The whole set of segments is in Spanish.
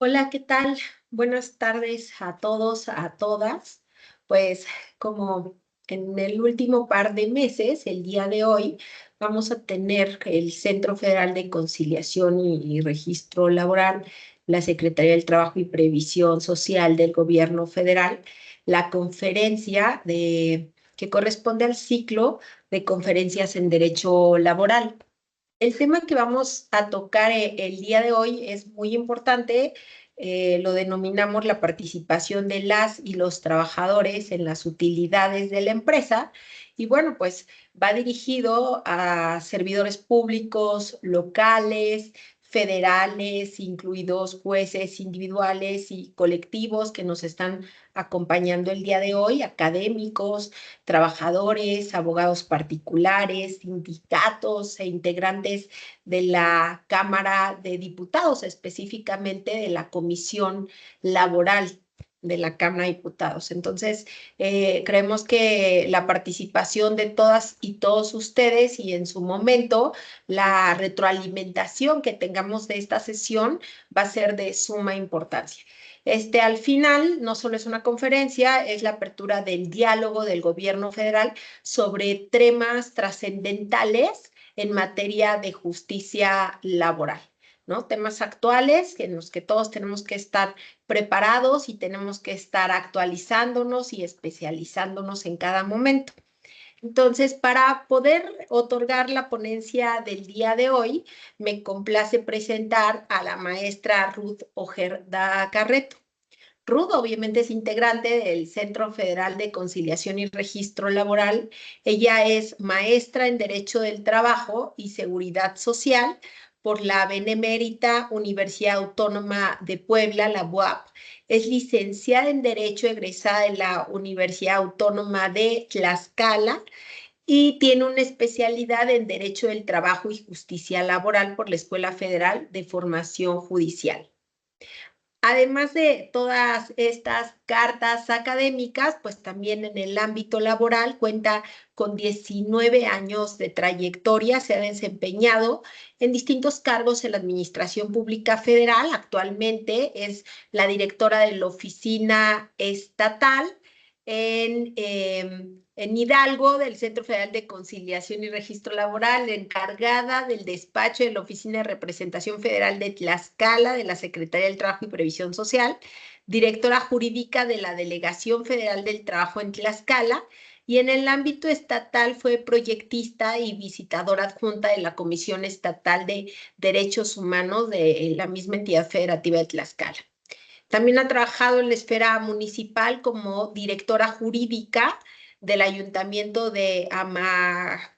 Hola, ¿qué tal? Buenas tardes a todos, a todas. Pues como en el último par de meses, el día de hoy, vamos a tener el Centro Federal de Conciliación y Registro Laboral, la Secretaría del Trabajo y Previsión Social del Gobierno Federal, la conferencia que corresponde al ciclo de conferencias en Derecho Laboral. El tema que vamos a tocar el día de hoy es muy importante. Lo denominamos la participación de las y los trabajadores en las utilidades de la empresa. Y bueno, pues va dirigido a servidores públicos, locales, federales, incluidos jueces individuales y colectivos que nos están acompañando el día de hoy, académicos, trabajadores, abogados particulares, sindicatos e integrantes de la Cámara de Diputados, específicamente de la Comisión Laboral de la Cámara de Diputados. Entonces, creemos que la participación de todas y todos ustedes y en su momento la retroalimentación que tengamos de esta sesión va a ser de suma importancia. Al final, no solo es una conferencia, es la apertura del diálogo del gobierno federal sobre temas trascendentales en materia de justicia laboral, ¿no? Temas actuales en los que todos tenemos que estar preparados y tenemos que estar actualizándonos y especializándonos en cada momento. Entonces, para poder otorgar la ponencia del día de hoy, me complace presentar a la maestra Ruth Ojeda Carreto. Ruth obviamente es integrante del Centro Federal de Conciliación y Registro Laboral. Ella es maestra en Derecho del Trabajo y Seguridad Social por la Benemérita Universidad Autónoma de Puebla, la UAP. Es licenciada en Derecho egresada de la Universidad Autónoma de Tlaxcala y tiene una especialidad en Derecho del Trabajo y Justicia Laboral por la Escuela Federal de Formación Judicial. Además de todas estas cartas académicas, pues también en el ámbito laboral cuenta con 19 años de trayectoria, se ha desempeñado en distintos cargos en la Administración Pública Federal. Actualmente es la directora de la Oficina Estatal en Hidalgo, del Centro Federal de Conciliación y Registro Laboral, encargada del despacho de la Oficina de Representación Federal de Tlaxcala, de la Secretaría del Trabajo y Previsión Social, directora jurídica de la Delegación Federal del Trabajo en Tlaxcala, y en el ámbito estatal fue proyectista y visitadora adjunta de la Comisión Estatal de Derechos Humanos de la misma entidad federativa de Tlaxcala. También ha trabajado en la esfera municipal como directora jurídica del Ayuntamiento de Amajac.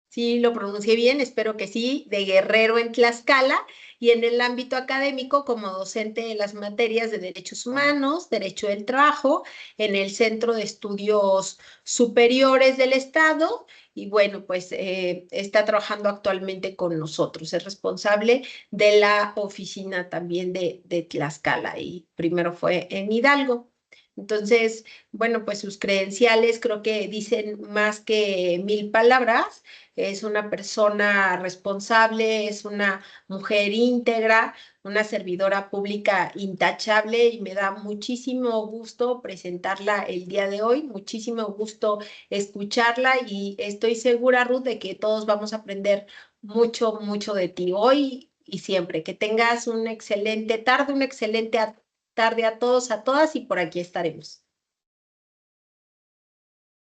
Sí, lo pronuncié bien, espero que sí, de Guerrero en Tlaxcala, y en el ámbito académico como docente de las materias de Derechos Humanos, Derecho del Trabajo, en el Centro de Estudios Superiores del Estado, y bueno, pues está trabajando actualmente con nosotros. Es responsable de la oficina también de Tlaxcala, y primero fue en Hidalgo. Entonces, bueno, pues sus credenciales creo que dicen más que 1000 palabras. Es una persona responsable, es una mujer íntegra, una servidora pública intachable, y me da muchísimo gusto presentarla el día de hoy, muchísimo gusto escucharla, y estoy segura, Ruth, de que todos vamos a aprender mucho, mucho de ti hoy y siempre. Que tengas una excelente tarde, una excelente tarde a todos, a todas, y por aquí estaremos.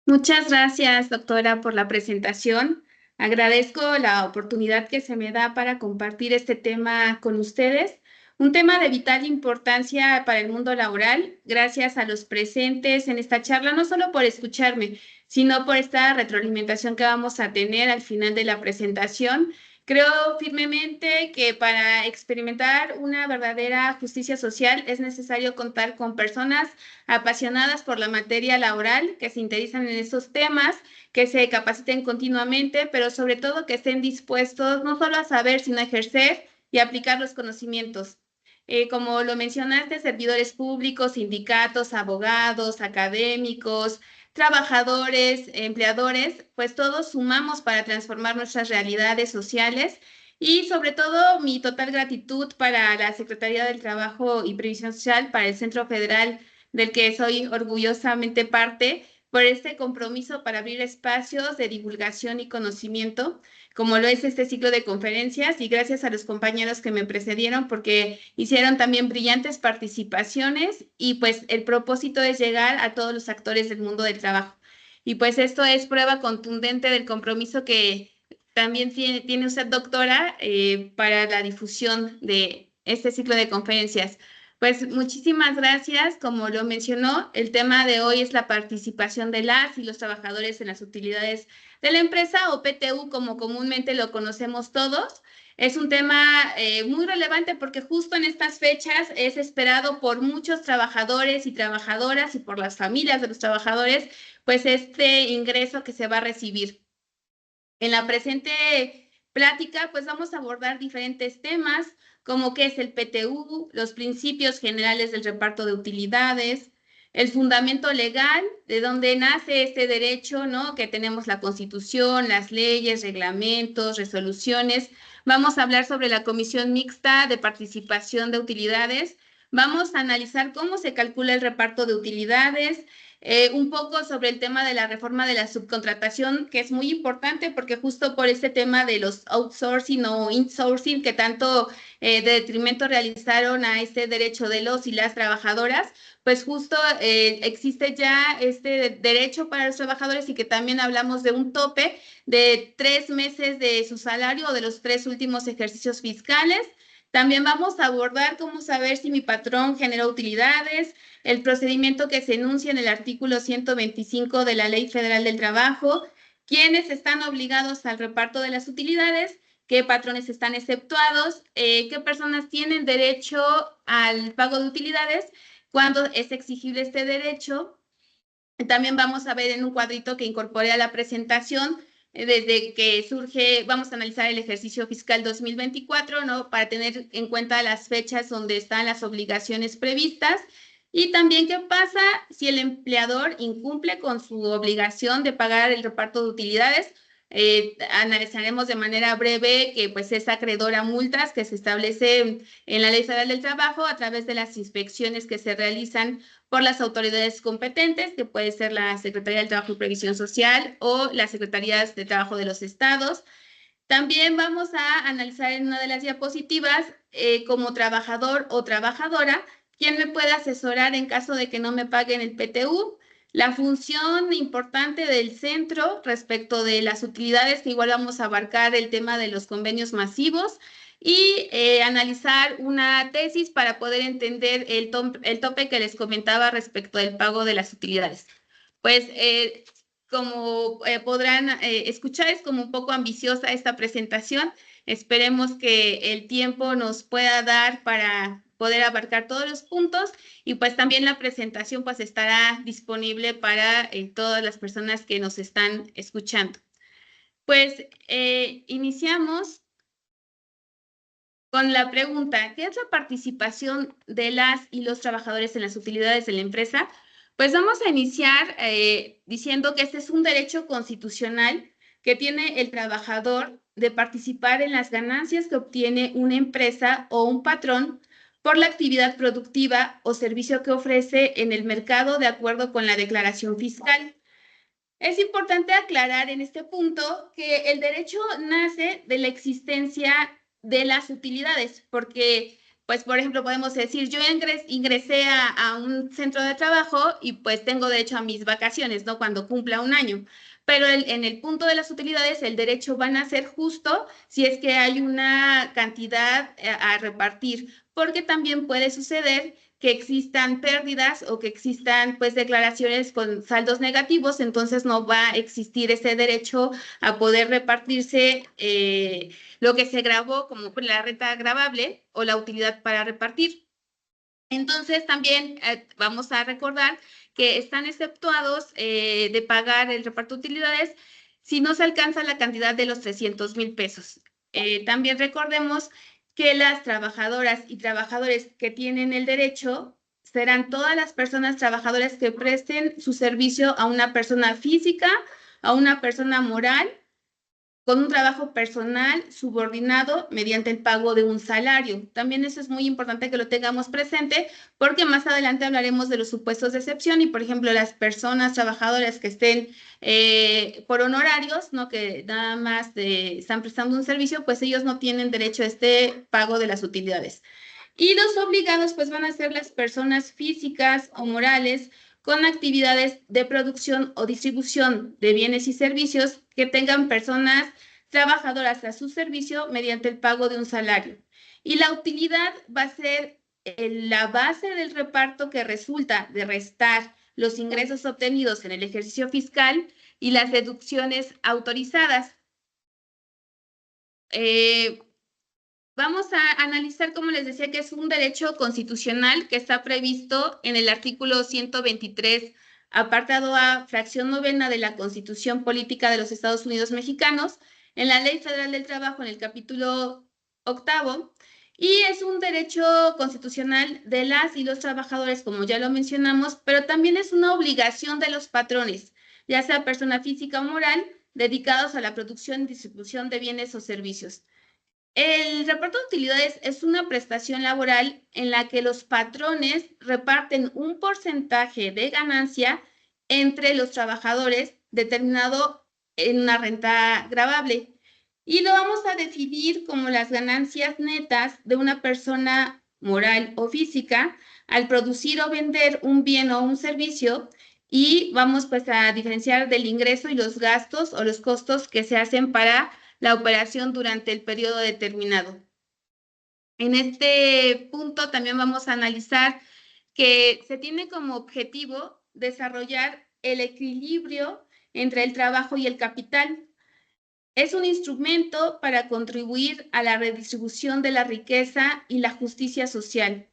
Muchas gracias, doctora, por la presentación. Agradezco la oportunidad que se me da para compartir este tema con ustedes, un tema de vital importancia para el mundo laboral. Gracias a los presentes en esta charla, no solo por escucharme, sino por esta retroalimentación que vamos a tener al final de la presentación. Creo firmemente que para experimentar una verdadera justicia social es necesario contar con personas apasionadas por la materia laboral, que se interesan en estos temas, que se capaciten continuamente, pero sobre todo que estén dispuestos no solo a saber, sino a ejercer y aplicar los conocimientos. Como lo mencionaste, servidores públicos, sindicatos, abogados, académicos, trabajadores, empleadores, pues todos sumamos para transformar nuestras realidades sociales Y sobre todo, mi total gratitud para la Secretaría del Trabajo y Previsión Social, para el Centro Federal del que soy orgullosamente parte, por este compromiso para abrir espacios de divulgación y conocimiento, como lo es este ciclo de conferencias, y gracias a los compañeros que me precedieron porque hicieron también brillantes participaciones y pues el propósito es llegar a todos los actores del mundo del trabajo. Y pues esto es prueba contundente del compromiso que también tiene usted, doctora, para la difusión de este ciclo de conferencias. Pues muchísimas gracias. Como lo mencionó, el tema de hoy es la participación de las y los trabajadores en las utilidades de la empresa, o PTU como comúnmente lo conocemos todos. Es un tema muy relevante porque justo en estas fechas es esperado por muchos trabajadores y trabajadoras y por las familias de los trabajadores, pues este ingreso que se va a recibir. En la presente plática, pues vamos a abordar diferentes temas, como qué es el PTU, los principios generales del reparto de utilidades, el fundamento legal, de dónde nace este derecho, ¿no? Que tenemos la Constitución, las leyes, reglamentos, resoluciones. Vamos a hablar sobre la Comisión Mixta de Participación de Utilidades. Vamos a analizar cómo se calcula el reparto de utilidades, un poco sobre el tema de la reforma de la subcontratación, que es muy importante porque justo por este tema de los outsourcing o insourcing que tanto de detrimento realizaron a este derecho de los y las trabajadoras, pues justo existe ya este derecho para los trabajadores, y que también hablamos de un tope de 3 meses de su salario o de los 3 últimos ejercicios fiscales. También vamos a abordar cómo saber si mi patrón generó utilidades, el procedimiento que se enuncia en el artículo 125 de la Ley Federal del Trabajo, quiénes están obligados al reparto de las utilidades, qué patrones están exceptuados, qué personas tienen derecho al pago de utilidades, cuándo es exigible este derecho. También vamos a ver en un cuadrito que incorporé a la presentación, desde que surge, vamos a analizar el ejercicio fiscal 2024, ¿no? Para tener en cuenta las fechas donde están las obligaciones previstas. Y también qué pasa si el empleador incumple con su obligación de pagar el reparto de utilidades. Analizaremos de manera breve que pues es acreedor a multas que se establece en la Ley Federal del Trabajo a través de las inspecciones que se realizan por las autoridades competentes, que puede ser la Secretaría del Trabajo y Previsión Social o las Secretarías de Trabajo de los estados. También vamos a analizar en una de las diapositivas, como trabajador o trabajadora, quién me puede asesorar en caso de que no me paguen el PTU, la función importante del centro respecto de las utilidades, que igual vamos a abarcar el tema de los convenios masivos, y analizar una tesis para poder entender el tope que les comentaba respecto del pago de las utilidades. Pues como podrán escuchar, es como un poco ambiciosa esta presentación. Esperemos que el tiempo nos pueda dar para poder abarcar todos los puntos, y pues también la presentación pues estará disponible para todas las personas que nos están escuchando. Pues iniciamos con la pregunta, ¿qué es la participación de las y los trabajadores en las utilidades de la empresa? Pues vamos a iniciar diciendo que este es un derecho constitucional que tiene el trabajador de participar en las ganancias que obtiene una empresa o un patrón por la actividad productiva o servicio que ofrece en el mercado de acuerdo con la declaración fiscal. Es importante aclarar en este punto que el derecho nace de la existencia de las utilidades, porque, pues, por ejemplo, podemos decir, yo ingresé a un centro de trabajo y pues tengo derecho a mis vacaciones, ¿no? Cuando cumpla un año. Pero en el punto de las utilidades, el derecho va a nacer justo si es que hay una cantidad a repartir, porque también puede suceder que existan pérdidas o que existan pues declaraciones con saldos negativos, entonces no va a existir ese derecho a poder repartirse lo que se grabó como la renta gravable o la utilidad para repartir. Entonces también vamos a recordar que están exceptuados de pagar el reparto de utilidades si no se alcanza la cantidad de los 300,000 pesos. También recordemos que las trabajadoras y trabajadores que tienen el derecho serán todas las personas trabajadoras que presten su servicio a una persona física, a una persona moral con un trabajo personal subordinado mediante el pago de un salario. También eso es muy importante que lo tengamos presente porque más adelante hablaremos de los supuestos de excepción y, por ejemplo, las personas trabajadoras que estén por honorarios, ¿no? Que nada más están prestando un servicio, pues ellos no tienen derecho a este pago de las utilidades. Y los obligados pues van a ser las personas físicas o morales con actividades de producción o distribución de bienes y servicios que tengan personas trabajadoras a su servicio mediante el pago de un salario. Y la utilidad va a ser la base del reparto que resulta de restar los ingresos obtenidos en el ejercicio fiscal y las deducciones autorizadas. Vamos a analizar, como les decía, que es un derecho constitucional que está previsto en el artículo 123, apartado A, fracción novena de la Constitución Política de los Estados Unidos Mexicanos, en la Ley Federal del Trabajo, en el capítulo octavo, y es un derecho constitucional de las y los trabajadores, como ya lo mencionamos, pero también es una obligación de los patrones, ya sea persona física o moral, dedicados a la producción y distribución de bienes o servicios. El reparto de utilidades es una prestación laboral en la que los patrones reparten un porcentaje de ganancia entre los trabajadores determinado en una renta gravable. Y lo vamos a definir como las ganancias netas de una persona moral o física al producir o vender un bien o un servicio, y vamos pues a diferenciar del ingreso y los gastos o los costos que se hacen para la operación durante el periodo determinado. En este punto también vamos a analizar que se tiene como objetivo desarrollar el equilibrio entre el trabajo y el capital. Es un instrumento para contribuir a la redistribución de la riqueza y la justicia social.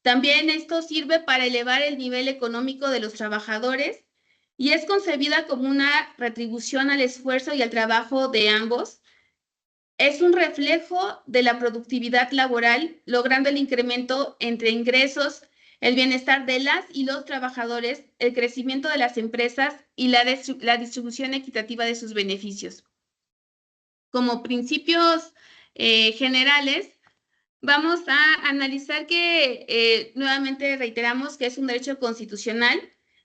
También esto sirve para elevar el nivel económico de los trabajadores y es concebida como una retribución al esfuerzo y al trabajo de ambos. Es un reflejo de la productividad laboral, logrando el incremento entre ingresos, el bienestar de las y los trabajadores, el crecimiento de las empresas y la distribución equitativa de sus beneficios. Como principios generales, vamos a analizar que nuevamente reiteramos que es un derecho constitucional,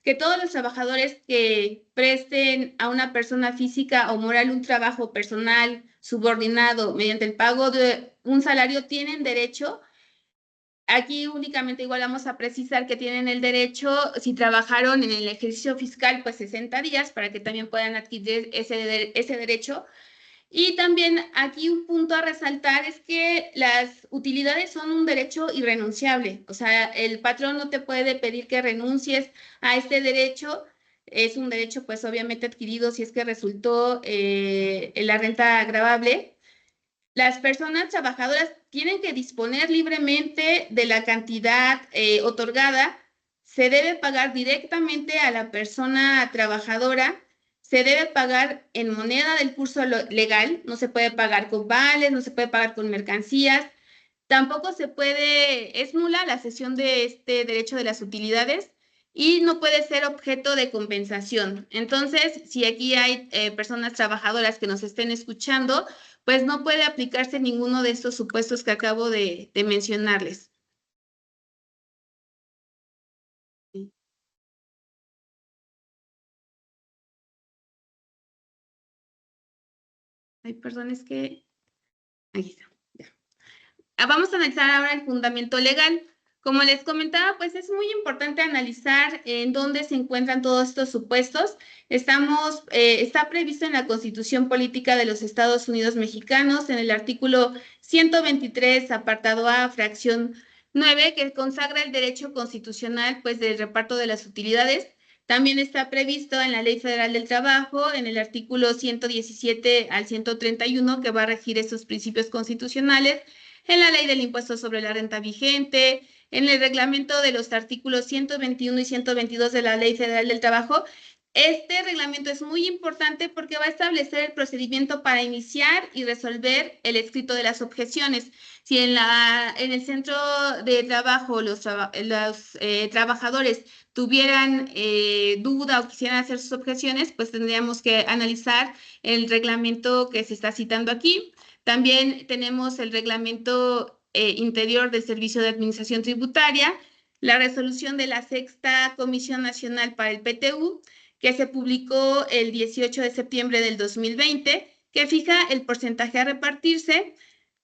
que todos los trabajadores que presten a una persona física o moral un trabajo personal subordinado mediante el pago de un salario tienen derecho. Aquí únicamente igual vamos a precisar que tienen el derecho, si trabajaron en el ejercicio fiscal, pues 60 días para que también puedan adquirir ese derecho. Y también aquí un punto a resaltar es que las utilidades son un derecho irrenunciable. O sea, el patrón no te puede pedir que renuncies a este derecho. Es un derecho, pues obviamente adquirido si es que resultó en la renta gravable. Las personas trabajadoras tienen que disponer libremente de la cantidad otorgada. Se debe pagar directamente a la persona trabajadora. Se debe pagar en moneda del curso legal. No se puede pagar con vales, no se puede pagar con mercancías. Tampoco se puede, es nula la cesión de este derecho de las utilidades y no puede ser objeto de compensación. Entonces, si aquí hay personas trabajadoras que nos estén escuchando, pues no puede aplicarse ninguno de estos supuestos que acabo de mencionarles. Sí. Ay, perdón, es que... Aquí está. Ya. Vamos a analizar ahora el fundamento legal. Como les comentaba, pues es muy importante analizar en dónde se encuentran todos estos supuestos. Está previsto en la Constitución Política de los Estados Unidos Mexicanos, en el artículo 123, apartado A, fracción 9, que consagra el derecho constitucional, pues, del reparto de las utilidades. También está previsto en la Ley Federal del Trabajo, en el artículo 117 al 131, que va a regir estos principios constitucionales, en la Ley del Impuesto sobre la Renta vigente, en el reglamento de los artículos 121 y 122 de la Ley Federal del Trabajo. Este reglamento es muy importante porque va a establecer el procedimiento para iniciar y resolver el escrito de las objeciones. Si en el centro de trabajo los trabajadores tuvieran duda o quisieran hacer sus objeciones, pues tendríamos que analizar el reglamento que se está citando aquí. También tenemos el reglamento interior del Servicio de Administración Tributaria, la resolución de la Sexta Comisión Nacional para el PTU, que se publicó el 18 de septiembre del 2020, que fija el porcentaje a repartirse.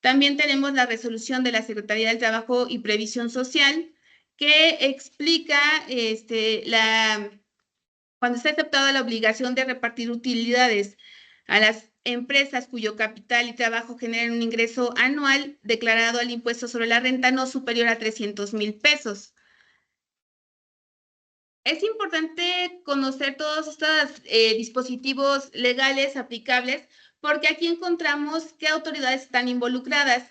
También tenemos la resolución de la Secretaría del Trabajo y Previsión Social, que explica cuando está aceptada la obligación de repartir utilidades a las empresas cuyo capital y trabajo generan un ingreso anual declarado al impuesto sobre la renta no superior a 300,000 pesos. Es importante conocer todos estos dispositivos legales aplicables porque aquí encontramos qué autoridades están involucradas.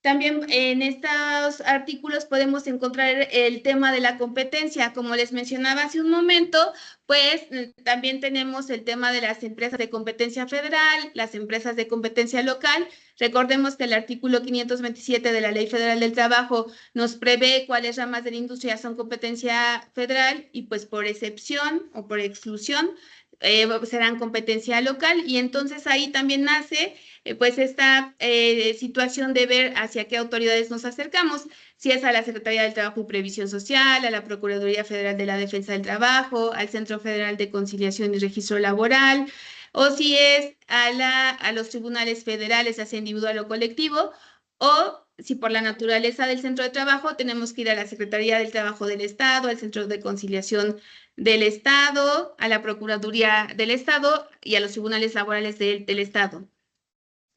También en estos artículos podemos encontrar el tema de la competencia. Como les mencionaba hace un momento, pues también tenemos el tema de las empresas de competencia federal, las empresas de competencia local. Recordemos que el artículo 527 de la Ley Federal del Trabajo nos prevé cuáles ramas de la industria son competencia federal y pues por excepción o por exclusión serán competencia local, y entonces ahí también nace pues esta situación de ver hacia qué autoridades nos acercamos, si es a la Secretaría del Trabajo y Previsión Social, a la Procuraduría Federal de la Defensa del Trabajo, al Centro Federal de Conciliación y Registro Laboral, o si es a los tribunales federales, ya sea individual o colectivo, o si por la naturaleza del centro de trabajo tenemos que ir a la Secretaría del Trabajo del Estado, al Centro de Conciliación del Estado, a la Procuraduría del Estado y a los tribunales laborales del Estado.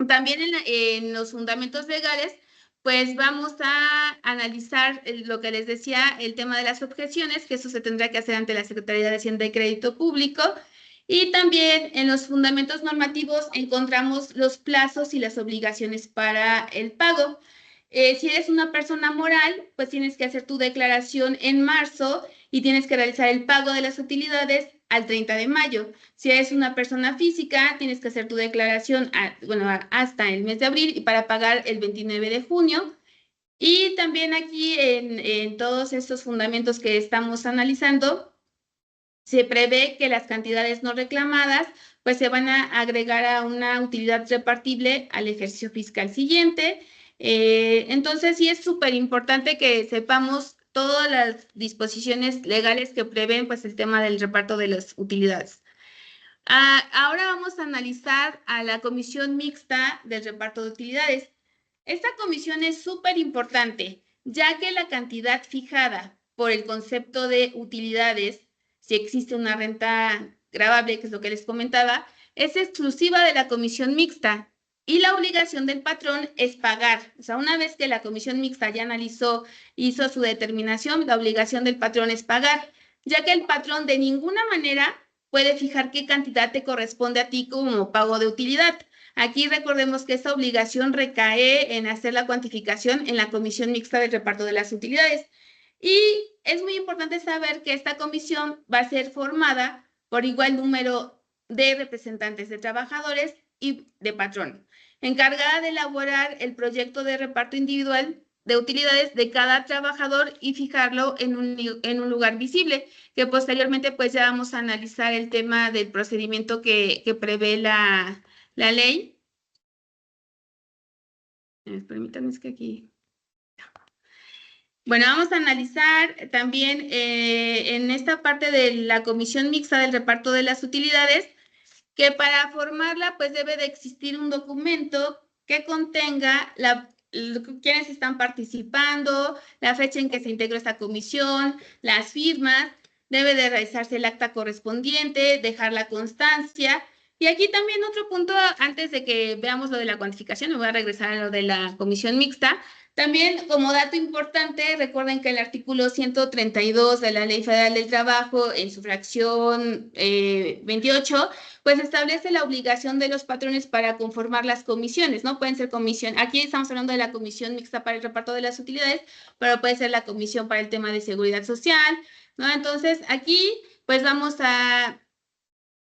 También en los fundamentos legales, pues vamos a analizar lo que les decía, el tema de las objeciones, que eso se tendrá que hacer ante la Secretaría de Hacienda y Crédito Público. Y también en los fundamentos normativos encontramos los plazos y las obligaciones para el pago. Si eres una persona moral, pues tienes que hacer tu declaración en marzo y tienes que realizar el pago de las utilidades al 30 de mayo. Si eres una persona física, tienes que hacer tu declaración hasta el mes de abril y para pagar el 29 de junio. Y también aquí en todos estos fundamentos que estamos analizando, se prevé que las cantidades no reclamadas pues se van a agregar a una utilidad repartible al ejercicio fiscal siguiente. Entonces sí es súper importante que sepamos todas las disposiciones legales que prevén pues el tema del reparto de las utilidades. Ahora vamos a analizar a la comisión mixta del reparto de utilidades. Esta comisión es súper importante, ya que la cantidad fijada por el concepto de utilidades, si existe una renta gravable, que es lo que les comentaba, es exclusiva de la comisión mixta y la obligación del patrón es pagar. O sea, una vez que la comisión mixta ya analizó, hizo su determinación, la obligación del patrón es pagar, ya que el patrón de ninguna manera puede fijar qué cantidad te corresponde a ti como pago de utilidad. Aquí recordemos que esta obligación recae en hacer la cuantificación en la comisión mixta del reparto de las utilidades. Y es muy importante saber que esta comisión va a ser formada por igual número de representantes de trabajadores y de patrón, encargada de elaborar el proyecto de reparto individual de utilidades de cada trabajador y fijarlo en un lugar visible, que posteriormente pues ya vamos a analizar el tema del procedimiento que prevé la ley. Permítanme, es que aquí... Bueno, vamos a analizar también en esta parte de la comisión mixta del reparto de las utilidades, que para formarla pues debe de existir un documento que contenga quiénes están participando, la fecha en que se integró esta comisión, las firmas, debe de realizarse el acta correspondiente, dejar la constancia. Y aquí también otro punto, antes de que veamos lo de la cuantificación, me voy a regresar a lo de la comisión mixta. También, como dato importante, recuerden que el artículo 132 de la Ley Federal del Trabajo, en su fracción 28, pues establece la obligación de los patrones para conformar las comisiones, ¿no? Pueden ser comisión, aquí estamos hablando de la comisión mixta para el reparto de las utilidades, pero puede ser la comisión para el tema de seguridad social, ¿no? Entonces, aquí, pues vamos a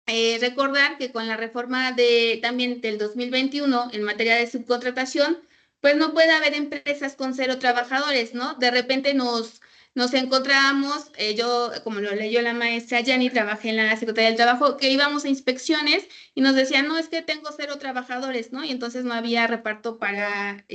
recordar que con la reforma también del 2021 en materia de subcontratación, pues no puede haber empresas con 0 trabajadores, ¿no? De repente nos encontramos, yo, como lo leyó la maestra Yanni, trabajé en la Secretaría del Trabajo, que íbamos a inspecciones y nos decían, no, es que tengo 0 trabajadores, ¿no? Y entonces no había reparto para,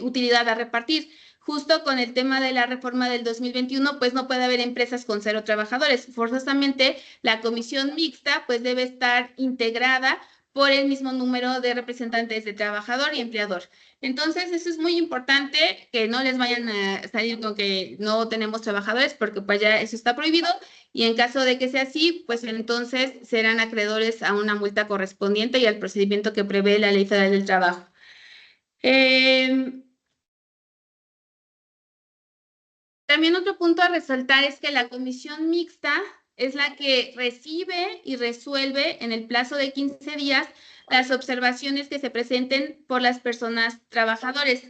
utilidad a repartir. Justo con el tema de la reforma del 2021, pues no puede haber empresas con 0 trabajadores. Forzosamente, la comisión mixta, pues debe estar integrada por el mismo número de representantes de trabajador y empleador. Entonces, eso es muy importante, que no les vayan a salir con que no tenemos trabajadores, porque pues ya eso está prohibido, y en caso de que sea así, pues entonces serán acreedores a una multa correspondiente y al procedimiento que prevé la Ley Federal del Trabajo. También otro punto a resaltar es que la comisión mixta es la que recibe y resuelve en el plazo de 15 días las observaciones que se presenten por las personas trabajadores.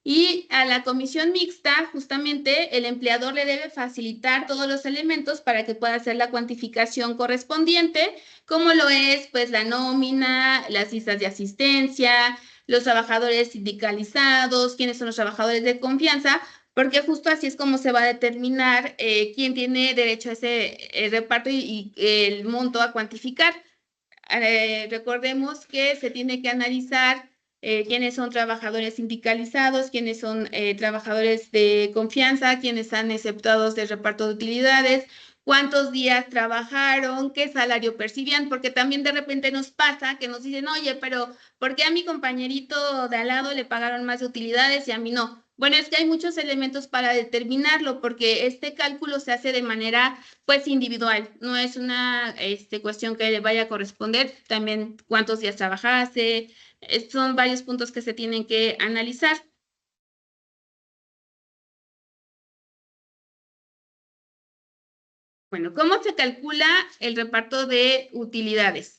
Y a la comisión mixta, justamente, el empleador le debe facilitar todos los elementos para que pueda hacer la cuantificación correspondiente, como lo es, pues, la nómina, las listas de asistencia, los trabajadores sindicalizados, quiénes son los trabajadores de confianza, porque justo así es como se va a determinar quién tiene derecho a ese reparto y el monto a cuantificar. Recordemos que se tiene que analizar quiénes son trabajadores sindicalizados, quiénes son trabajadores de confianza, quiénes han exceptuados del reparto de utilidades, cuántos días trabajaron, qué salario percibían, porque también de repente nos pasa que nos dicen, oye, pero ¿por qué a mi compañerito de al lado le pagaron más de utilidades y a mí no? Bueno, es que hay muchos elementos para determinarlo, porque este cálculo se hace de manera pues individual, no es una cuestión que le vaya a corresponder, también cuántos días trabajaste, son varios puntos que se tienen que analizar. Bueno, ¿cómo se calcula el reparto de utilidades?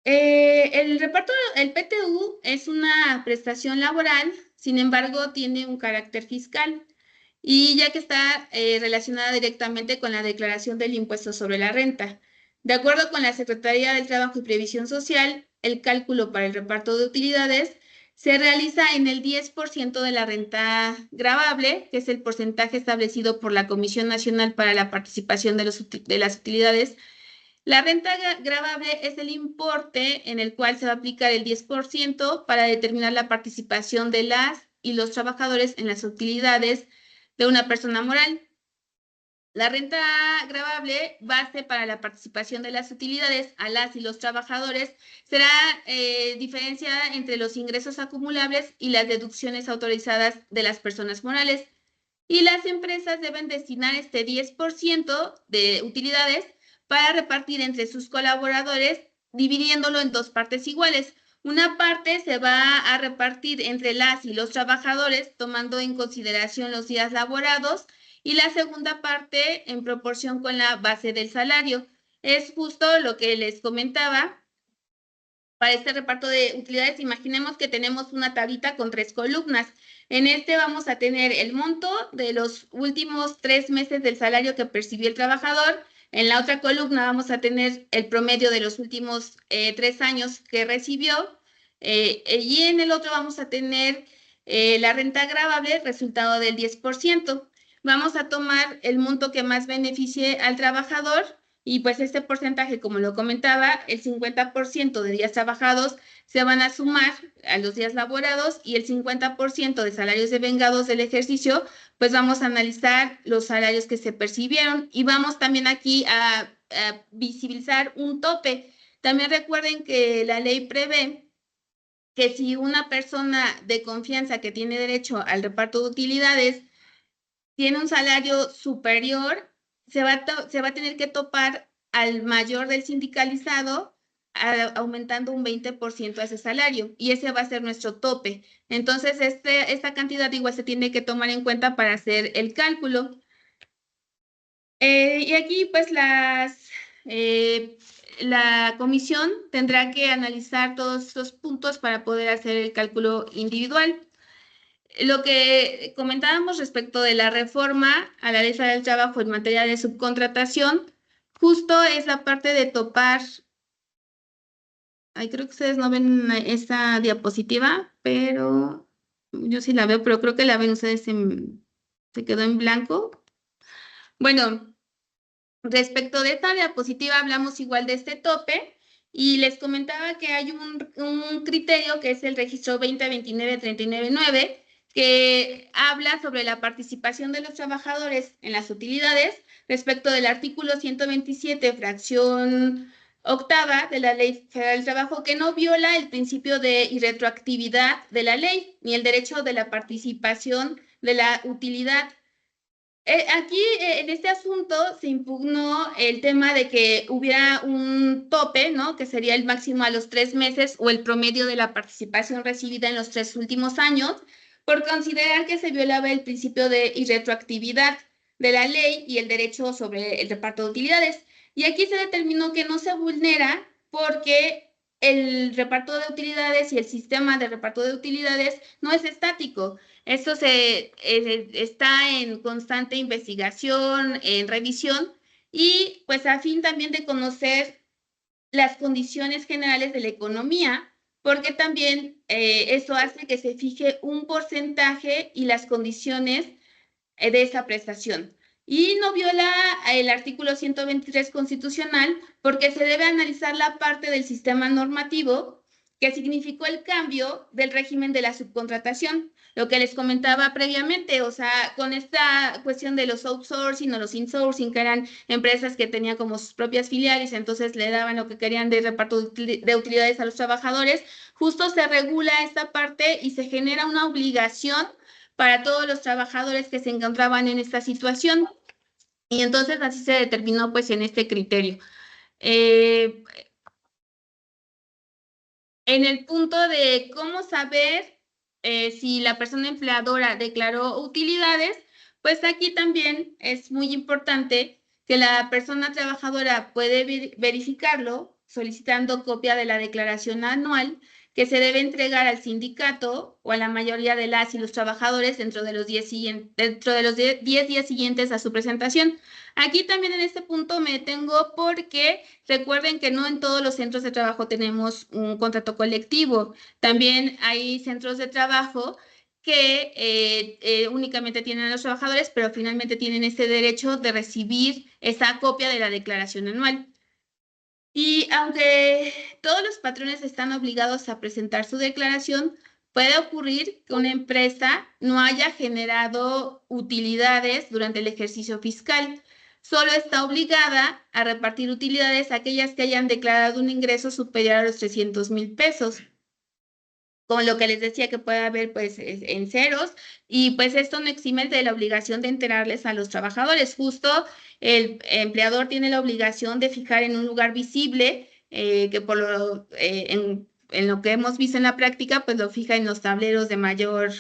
El reparto, el PTU es una prestación laboral, sin embargo, tiene un carácter fiscal y ya que está relacionada directamente con la declaración del impuesto sobre la renta. De acuerdo con la Secretaría del Trabajo y Previsión Social, el cálculo para el reparto de utilidades se realiza en el 10% de la renta gravable, que es el porcentaje establecido por la Comisión Nacional para la Participación de las Utilidades. La renta gravable es el importe en el cual se va a aplicar el 10% para determinar la participación de las y los trabajadores en las utilidades de una persona moral. La renta gravable, base para la participación de las utilidades a las y los trabajadores, será diferenciada entre los ingresos acumulables y las deducciones autorizadas de las personas morales. Y las empresas deben destinar este 10% de utilidades para repartir entre sus colaboradores, dividiéndolo en 2 partes iguales. Una parte se va a repartir entre las y los trabajadores, tomando en consideración los días laborados, y la segunda parte en proporción con la base del salario. Es justo lo que les comentaba. Para este reparto de utilidades, imaginemos que tenemos una tablita con 3 columnas. En este vamos a tener el monto de los últimos 3 meses del salario que percibió el trabajador. En la otra columna vamos a tener el promedio de los últimos 3 años que recibió. Y en el otro vamos a tener la renta gravable, resultado del 10%. Vamos a tomar el monto que más beneficie al trabajador y pues este porcentaje, como lo comentaba, el 50% de días trabajados se van a sumar a los días laborados y el 50% de salarios devengados del ejercicio, pues vamos a analizar los salarios que se percibieron y vamos también aquí a visibilizar un tope. También recuerden que la ley prevé que si una persona de confianza que tiene derecho al reparto de utilidades tiene un salario superior, se va a tener que topar al mayor del sindicalizado, aumentando un 20% a ese salario, y ese va a ser nuestro tope. Entonces, esta cantidad igual se tiene que tomar en cuenta para hacer el cálculo. Y aquí, pues, la comisión tendrá que analizar todos estos puntos para poder hacer el cálculo individual. Lo que comentábamos respecto de la reforma a la Ley Federal del Trabajo en materia de subcontratación, justo es la parte de topar Ay, creo que ustedes no ven esta diapositiva, pero yo sí la veo, pero creo que la ven ustedes se quedó en blanco. Bueno, respecto de esta diapositiva hablamos igual de este tope y les comentaba que hay un criterio que es el registro 2029-399 que habla sobre la participación de los trabajadores en las utilidades respecto del artículo 127, fracción octava de la Ley Federal del Trabajo, que no viola el principio de irretroactividad de la ley ni el derecho de la participación de la utilidad. Aquí, en este asunto, se impugnó el tema de que hubiera un tope, ¿no? Que sería el máximo a los 3 meses o el promedio de la participación recibida en los 3 últimos años, por considerar que se violaba el principio de irretroactividad de la ley y el derecho sobre el reparto de utilidades. Y aquí se determinó que no se vulnera porque el reparto de utilidades y el sistema de reparto de utilidades no es estático. Esto está en constante investigación, en revisión, y pues a fin también de conocer las condiciones generales de la economía, porque también eso hace que se fije un porcentaje y las condiciones de esa prestación. Y no viola el artículo 123 constitucional porque se debe analizar la parte del sistema normativo que significó el cambio del régimen de la subcontratación, lo que les comentaba previamente, o sea, con esta cuestión de los outsourcing o los insourcing, que eran empresas que tenían como sus propias filiales, entonces le daban lo que querían de reparto de utilidades a los trabajadores, justo se regula esta parte y se genera una obligación para todos los trabajadores que se encontraban en esta situación. Y entonces así se determinó pues en este criterio. Eh, en el punto de cómo saber si la persona empleadora declaró utilidades, pues aquí también es muy importante que la persona trabajadora puede verificarlo solicitando copia de la declaración anual que se debe entregar al sindicato o a la mayoría de las y los trabajadores dentro de los 10 días siguientes a su presentación. Aquí también en este punto me detengo porque recuerden que no en todos los centros de trabajo tenemos un contrato colectivo. También hay centros de trabajo que únicamente tienen a los trabajadores, pero finalmente tienen ese derecho de recibir esa copia de la declaración anual. Y aunque todos los patrones están obligados a presentar su declaración, puede ocurrir que una empresa no haya generado utilidades durante el ejercicio fiscal. Solo está obligada a repartir utilidades a aquellas que hayan declarado un ingreso superior a los 300,000 pesos, con lo que les decía que puede haber pues en ceros, y pues esto no exime de la obligación de enterarles a los trabajadores. Justo el empleador tiene la obligación de fijar en un lugar visible, que en lo que hemos visto en la práctica, pues lo fija en los tableros de mayor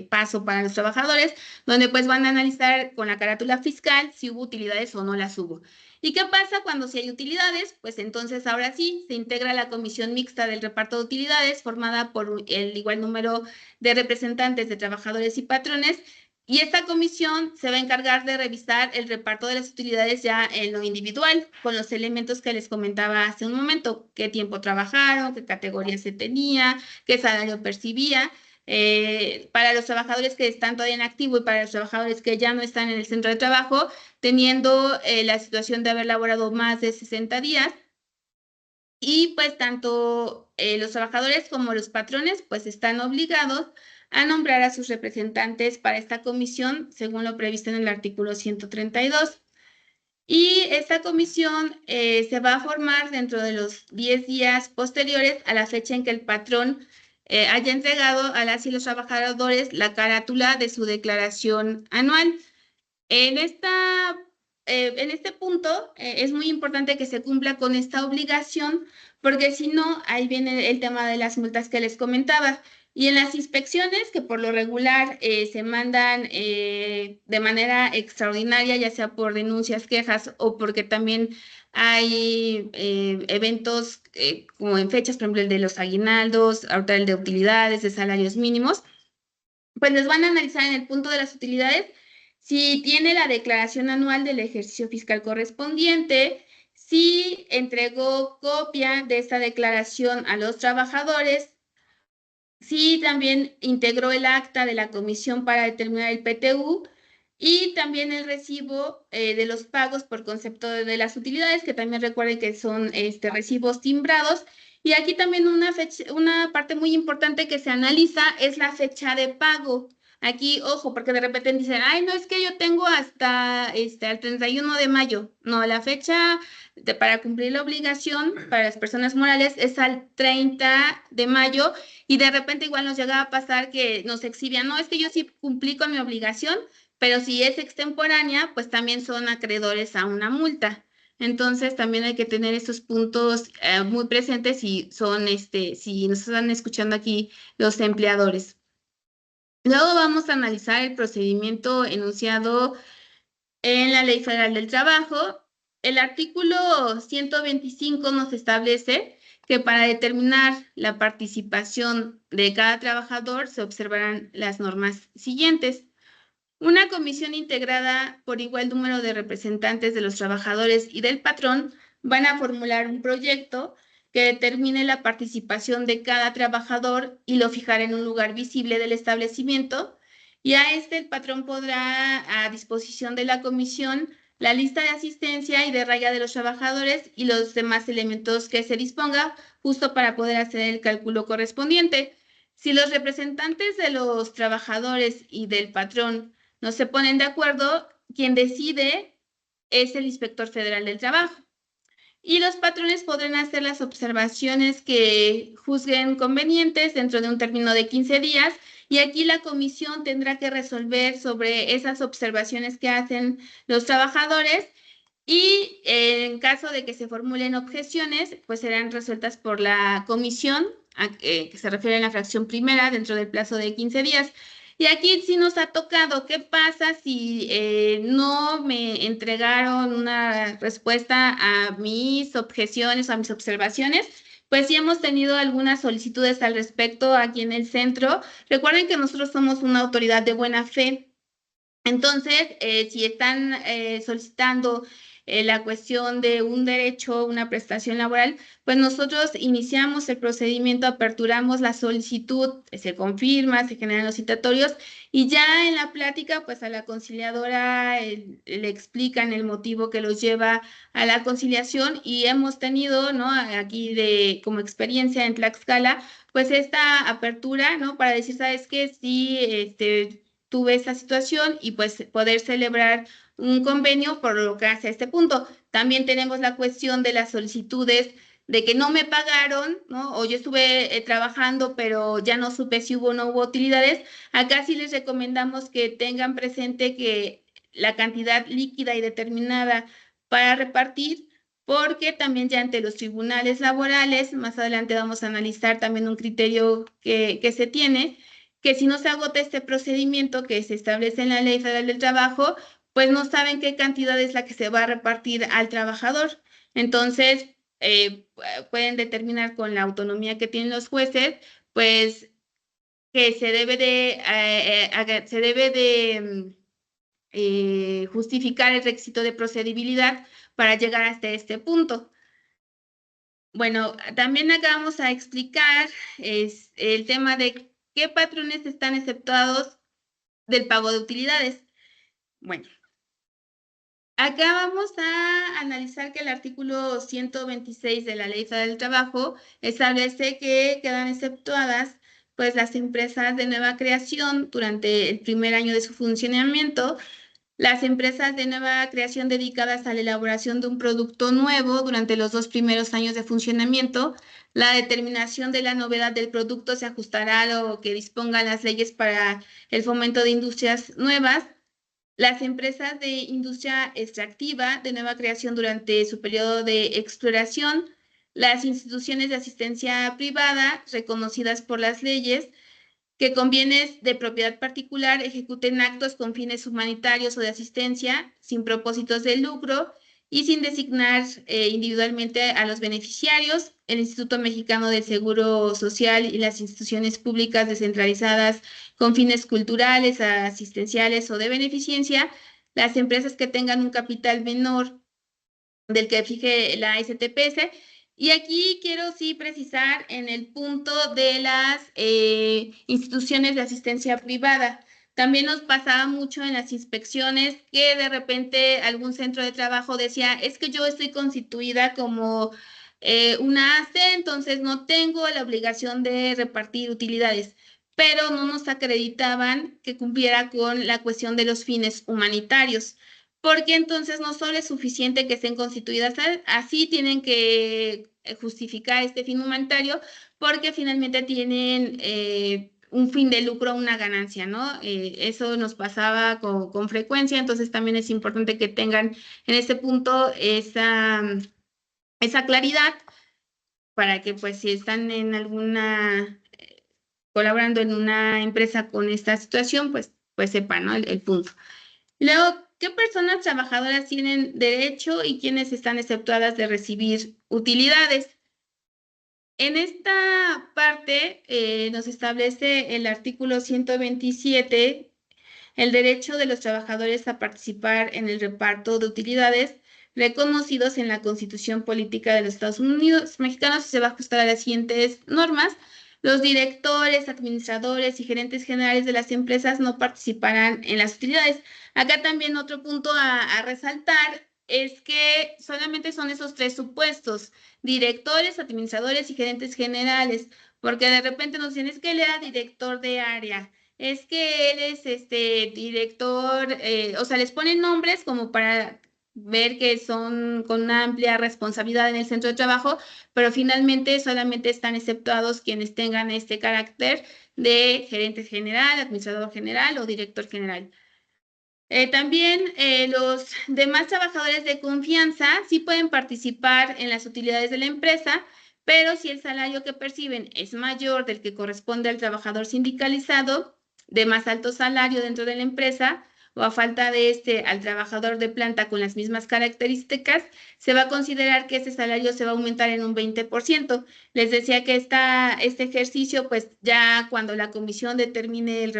paso para los trabajadores, donde pues van a analizar con la carátula fiscal si hubo utilidades o no las hubo. ¿Y qué pasa cuando si hay utilidades? Pues entonces ahora sí se integra la comisión mixta del reparto de utilidades formada por el igual número de representantes de trabajadores y patrones, y esta comisión se va a encargar de revisar el reparto de las utilidades ya en lo individual, con los elementos que les comentaba hace un momento: qué tiempo trabajaron, qué categoría se tenía, qué salario percibía. Para los trabajadores que están todavía en activo y para los trabajadores que ya no están en el centro de trabajo, teniendo la situación de haber laborado más de 60 días. Y pues tanto los trabajadores como los patrones pues están obligados a nombrar a sus representantes para esta comisión según lo previsto en el artículo 132. Y esta comisión se va a formar dentro de los 10 días posteriores a la fecha en que el patrón haya entregado a las y los trabajadores la carátula de su declaración anual. En en este punto es muy importante que se cumpla con esta obligación, porque si no, ahí viene el tema de las multas que les comentaba. Y en las inspecciones, que por lo regular se mandan de manera extraordinaria, ya sea por denuncias, quejas o porque también hay eventos como en fechas, por ejemplo, el de los aguinaldos, ahorita el de utilidades, de salarios mínimos, pues les van a analizar en el punto de las utilidades si tiene la declaración anual del ejercicio fiscal correspondiente, si entregó copia de esta declaración a los trabajadores, si también integró el acta de la comisión para determinar el PTU y también el recibo de los pagos por concepto de las utilidades, que también recuerden que son recibos timbrados. Y aquí también una parte muy importante que se analiza es la fecha de pago. Aquí, ojo, porque de repente dicen, ay, no, es que yo tengo hasta el 31 de mayo. No, la fecha para cumplir la obligación para las personas morales es al 30 de mayo y de repente igual nos llegaba a pasar que nos exhibían, no, es que yo sí cumplí con mi obligación, pero si es extemporánea, pues también son acreedores a una multa. Entonces también hay que tener estos puntos muy presentes si son, si nos están escuchando aquí los empleadores. Luego vamos a analizar el procedimiento enunciado en la Ley Federal del Trabajo. El artículo 125 nos establece que para determinar la participación de cada trabajador se observarán las normas siguientes. Una comisión integrada por igual número de representantes de los trabajadores y del patrón van a formular un proyecto que determine la participación de cada trabajador y lo fijará en un lugar visible del establecimiento. Y a el patrón podrá, a disposición de la comisión, la lista de asistencia y de raya de los trabajadores y los demás elementos que se disponga, justo para poder hacer el cálculo correspondiente. Si los representantes de los trabajadores y del patrón no se ponen de acuerdo, quien decide es el Inspector Federal del Trabajo. Y los patrones podrán hacer las observaciones que juzguen convenientes dentro de un término de 15 días y aquí la comisión tendrá que resolver sobre esas observaciones que hacen los trabajadores y en caso de que se formulen objeciones, pues serán resueltas por la comisión, que se refiere a la fracción primera, dentro del plazo de 15 días. Y aquí sí nos ha tocado, ¿qué pasa si no me entregaron una respuesta a mis objeciones o a mis observaciones? Pues sí hemos tenido algunas solicitudes al respecto aquí en el centro. Recuerden que nosotros somos una autoridad de buena fe. Entonces, si están solicitando la cuestión de un derecho, una prestación laboral, pues nosotros iniciamos el procedimiento, aperturamos la solicitud, se confirma, se generan los citatorios y ya en la plática, pues a la conciliadora le explican el motivo que los lleva a la conciliación y hemos tenido, ¿no? Aquí como experiencia en Tlaxcala, pues esta apertura, ¿no? Para decir, ¿sabes qué? Sí, tuve esta situación y pues poder celebrar un convenio por lo que hace a este punto. También tenemos la cuestión de las solicitudes de que no me pagaron, ¿no? O yo estuve trabajando, pero ya no supe si hubo o no hubo utilidades. Acá sí les recomendamos que tengan presente que la cantidad líquida y determinada para repartir, porque también ya ante los tribunales laborales, más adelante vamos a analizar también un criterio que se tiene, que si no se agota este procedimiento que se establece en la Ley Federal del Trabajo, pues no saben qué cantidad es la que se va a repartir al trabajador. Entonces, pueden determinar con la autonomía que tienen los jueces, pues que se debe de justificar el requisito de procedibilidad para llegar hasta este punto. Bueno, también acá vamos a explicar el tema de qué patrones están exceptuados del pago de utilidades. Bueno, acá vamos a analizar que el artículo 126 de la Ley Federal del Trabajo establece que quedan exceptuadas pues las empresas de nueva creación durante el primer año de su funcionamiento, las empresas de nueva creación dedicadas a la elaboración de un producto nuevo durante los 2 primeros años de funcionamiento. La determinación de la novedad del producto se ajustará a lo que dispongan las leyes para el fomento de industrias nuevas. Las empresas de industria extractiva de nueva creación durante su periodo de exploración, las instituciones de asistencia privada reconocidas por las leyes, que con bienes de propiedad particular ejecuten actos con fines humanitarios o de asistencia sin propósitos de lucro y sin designar individualmente a los beneficiarios, el Instituto Mexicano del Seguro Social y las instituciones públicas descentralizadas con fines culturales, asistenciales o de beneficencia, las empresas que tengan un capital menor del que fije la STPS. Y aquí quiero sí precisar en el punto de las instituciones de asistencia privada. También nos pasaba mucho en las inspecciones que de repente algún centro de trabajo decía, es que yo estoy constituida como una ACE, entonces no tengo la obligación de repartir utilidades, pero no nos acreditaban que cumpliera con la cuestión de los fines humanitarios, porque entonces no solo es suficiente que estén constituidas así, tienen que justificar este fin humanitario, porque finalmente tienen un fin de lucro, una ganancia, ¿no? Eso nos pasaba con frecuencia, entonces también es importante que tengan en este punto esa claridad para que pues si están en alguna, colaborando en una empresa con esta situación, pues sepan, ¿no? El punto. Luego, ¿qué personas trabajadoras tienen derecho y quiénes están exceptuadas de recibir utilidades? En esta parte nos establece el artículo 127 el derecho de los trabajadores a participar en el reparto de utilidades reconocidos en la Constitución Política de los Estados Unidos Mexicanos. Se va a ajustar a las siguientes normas. Los directores, administradores y gerentes generales de las empresas no participarán en las utilidades. Acá también otro punto a resaltar es que solamente son esos tres supuestos: directores, administradores y gerentes generales, porque de repente nos dicen, es que él era director de área, es que él es director, o sea, les ponen nombres como para ver que son con una amplia responsabilidad en el centro de trabajo, pero finalmente solamente están exceptuados quienes tengan este carácter de gerente general, administrador general o director general. También los demás trabajadores de confianza sí pueden participar en las utilidades de la empresa, pero si el salario que perciben es mayor del que corresponde al trabajador sindicalizado, de más alto salario dentro de la empresa, o a falta de al trabajador de planta con las mismas características, se va a considerar que ese salario se va a aumentar en un 20%. Les decía que este ejercicio, pues ya cuando la comisión determine el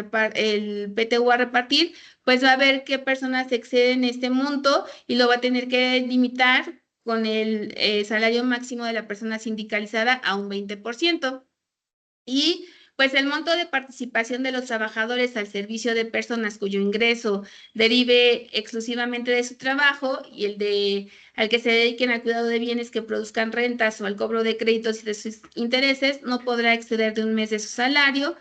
PTU a repartir, pues va a ver qué personas exceden este monto y lo va a tener que limitar con el salario máximo de la persona sindicalizada a un 20%. Y pues el monto de participación de los trabajadores al servicio de personas cuyo ingreso derive exclusivamente de su trabajo y al que se dediquen al cuidado de bienes que produzcan rentas o al cobro de créditos y de sus intereses no podrá exceder de un mes de su salario.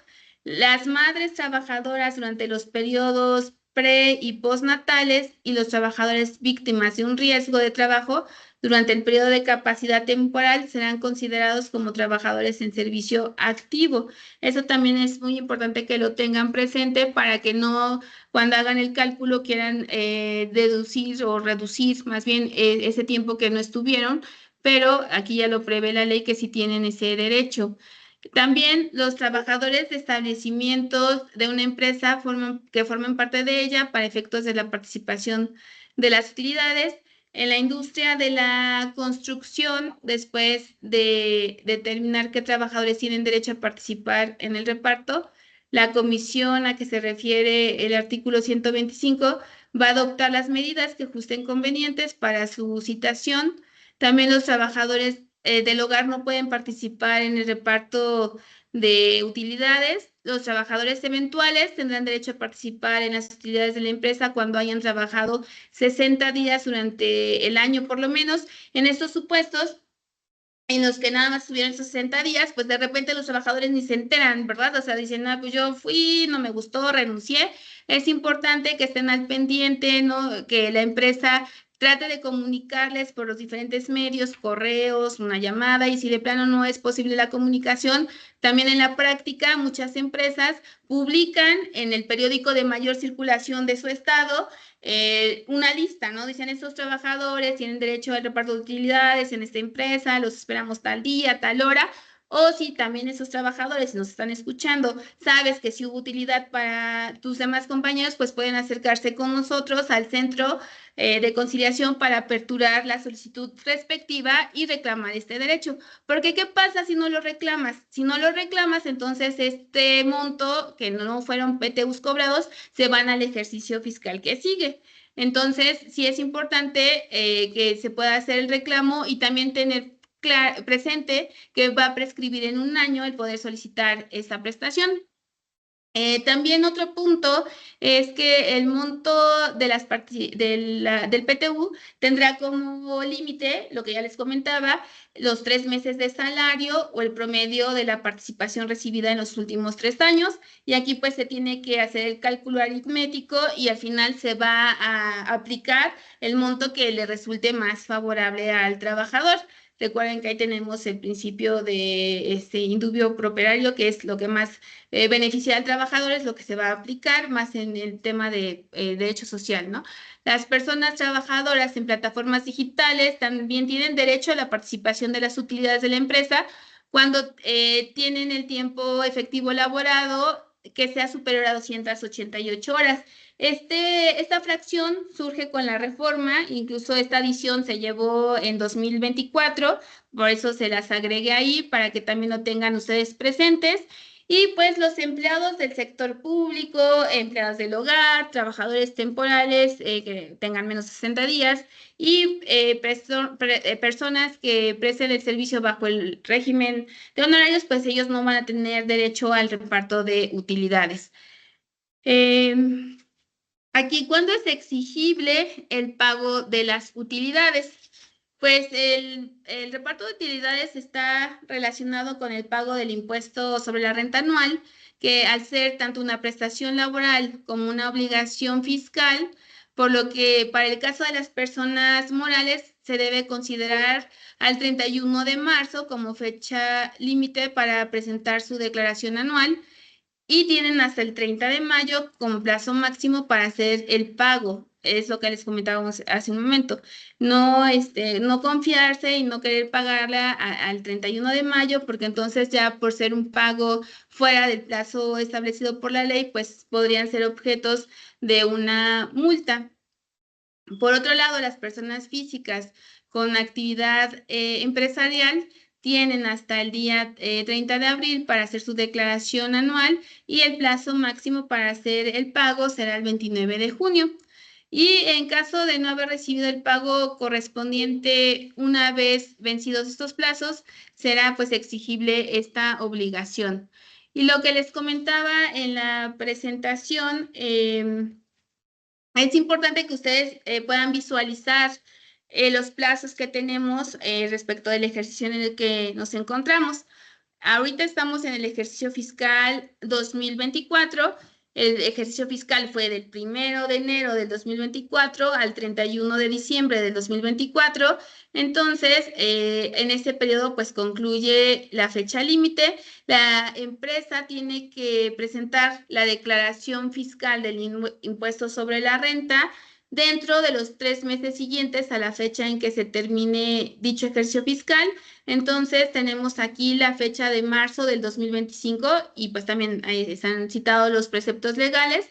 Las madres trabajadoras durante los periodos pre y postnatales y los trabajadores víctimas de un riesgo de trabajo durante el periodo de capacidad temporal serán considerados como trabajadores en servicio activo. Eso también es muy importante que lo tengan presente para que no, cuando hagan el cálculo, quieran deducir o reducir más bien ese tiempo que no estuvieron, pero aquí ya lo prevé la ley que sí tienen ese derecho. También los trabajadores de establecimientos de una empresa que formen parte de ella para efectos de la participación de las utilidades en la industria de la construcción, después de determinar qué trabajadores tienen derecho a participar en el reparto, la comisión a que se refiere el artículo 125 va a adoptar las medidas que justen convenientes para su citación. También los trabajadores del hogar no pueden participar en el reparto de utilidades. Los trabajadores eventuales tendrán derecho a participar en las utilidades de la empresa cuando hayan trabajado 60 días durante el año por lo menos. En estos supuestos, en los que nada más estuvieron 60 días, pues de repente los trabajadores ni se enteran, ¿verdad? O sea, dicen, ah, pues yo fui, no me gustó, renuncié. Es importante que estén al pendiente, ¿no? Que la empresa trate de comunicarles por los diferentes medios, correos, una llamada, y si de plano no es posible la comunicación, también en la práctica muchas empresas publican en el periódico de mayor circulación de su estado una lista, ¿no? Dicen, estos trabajadores tienen derecho al reparto de utilidades en esta empresa, los esperamos tal día, tal hora, O si también esos trabajadores nos están escuchando, sabes que si hubo utilidad para tus demás compañeros, pues pueden acercarse con nosotros al centro de conciliación para aperturar la solicitud respectiva y reclamar este derecho. Porque ¿qué pasa si no lo reclamas? Si no lo reclamas, entonces este monto, que no fueron PTUs cobrados, se van al ejercicio fiscal que sigue. Entonces, sí es importante que se pueda hacer el reclamo y también tener presente que va a prescribir en un año el poder solicitar esta prestación. También otro punto es que el monto de del PTU tendrá como límite, lo que ya les comentaba, los 3 meses de salario o el promedio de la participación recibida en los últimos 3 años. Y aquí pues se tiene que hacer el cálculo aritmético y al final se va a aplicar el monto que le resulte más favorable al trabajador. Recuerden que ahí tenemos el principio de indubio pro operario, que es lo que más beneficiar al trabajador, es lo que se va a aplicar más en el tema de derecho social, ¿no? Las personas trabajadoras en plataformas digitales también tienen derecho a la participación de las utilidades de la empresa cuando tienen el tiempo efectivo laborado que sea superior a 288 horas. Esta fracción surge con la reforma, incluso esta adición se llevó en 2024, por eso se las agregué ahí para que también lo tengan ustedes presentes. Y pues los empleados del sector público, empleados del hogar, trabajadores temporales que tengan menos de 60 días y personas que presten el servicio bajo el régimen de honorarios, pues ellos no van a tener derecho al reparto de utilidades. Aquí, ¿cuándo es exigible el pago de las utilidades? Pues el reparto de utilidades está relacionado con el pago del impuesto sobre la renta anual, que al ser tanto una prestación laboral como una obligación fiscal, por lo que para el caso de las personas morales se debe considerar al 31 de marzo como fecha límite para presentar su declaración anual y tienen hasta el 30 de mayo como plazo máximo para hacer el pago. Es lo que les comentábamos hace un momento. No, no confiarse y no querer pagarla al 31 de mayo, porque entonces ya por ser un pago fuera del plazo establecido por la ley, pues podrían ser objetos de una multa. Por otro lado, las personas físicas con actividad empresarial tienen hasta el día 30 de abril para hacer su declaración anual y el plazo máximo para hacer el pago será el 29 de junio. Y en caso de no haber recibido el pago correspondiente una vez vencidos estos plazos, será pues exigible esta obligación. Y lo que les comentaba en la presentación, es importante que ustedes puedan visualizar los plazos que tenemos respecto del ejercicio en el que nos encontramos. Ahorita estamos en el ejercicio fiscal 2024. El ejercicio fiscal fue del 1 de enero del 2024 al 31 de diciembre del 2024. Entonces, en este periodo, pues concluye la fecha límite. La empresa tiene que presentar la declaración fiscal del impuesto sobre la renta dentro de los 3 meses siguientes a la fecha en que se termine dicho ejercicio fiscal. Entonces tenemos aquí la fecha de marzo del 2025 y pues también ahí están citados los preceptos legales.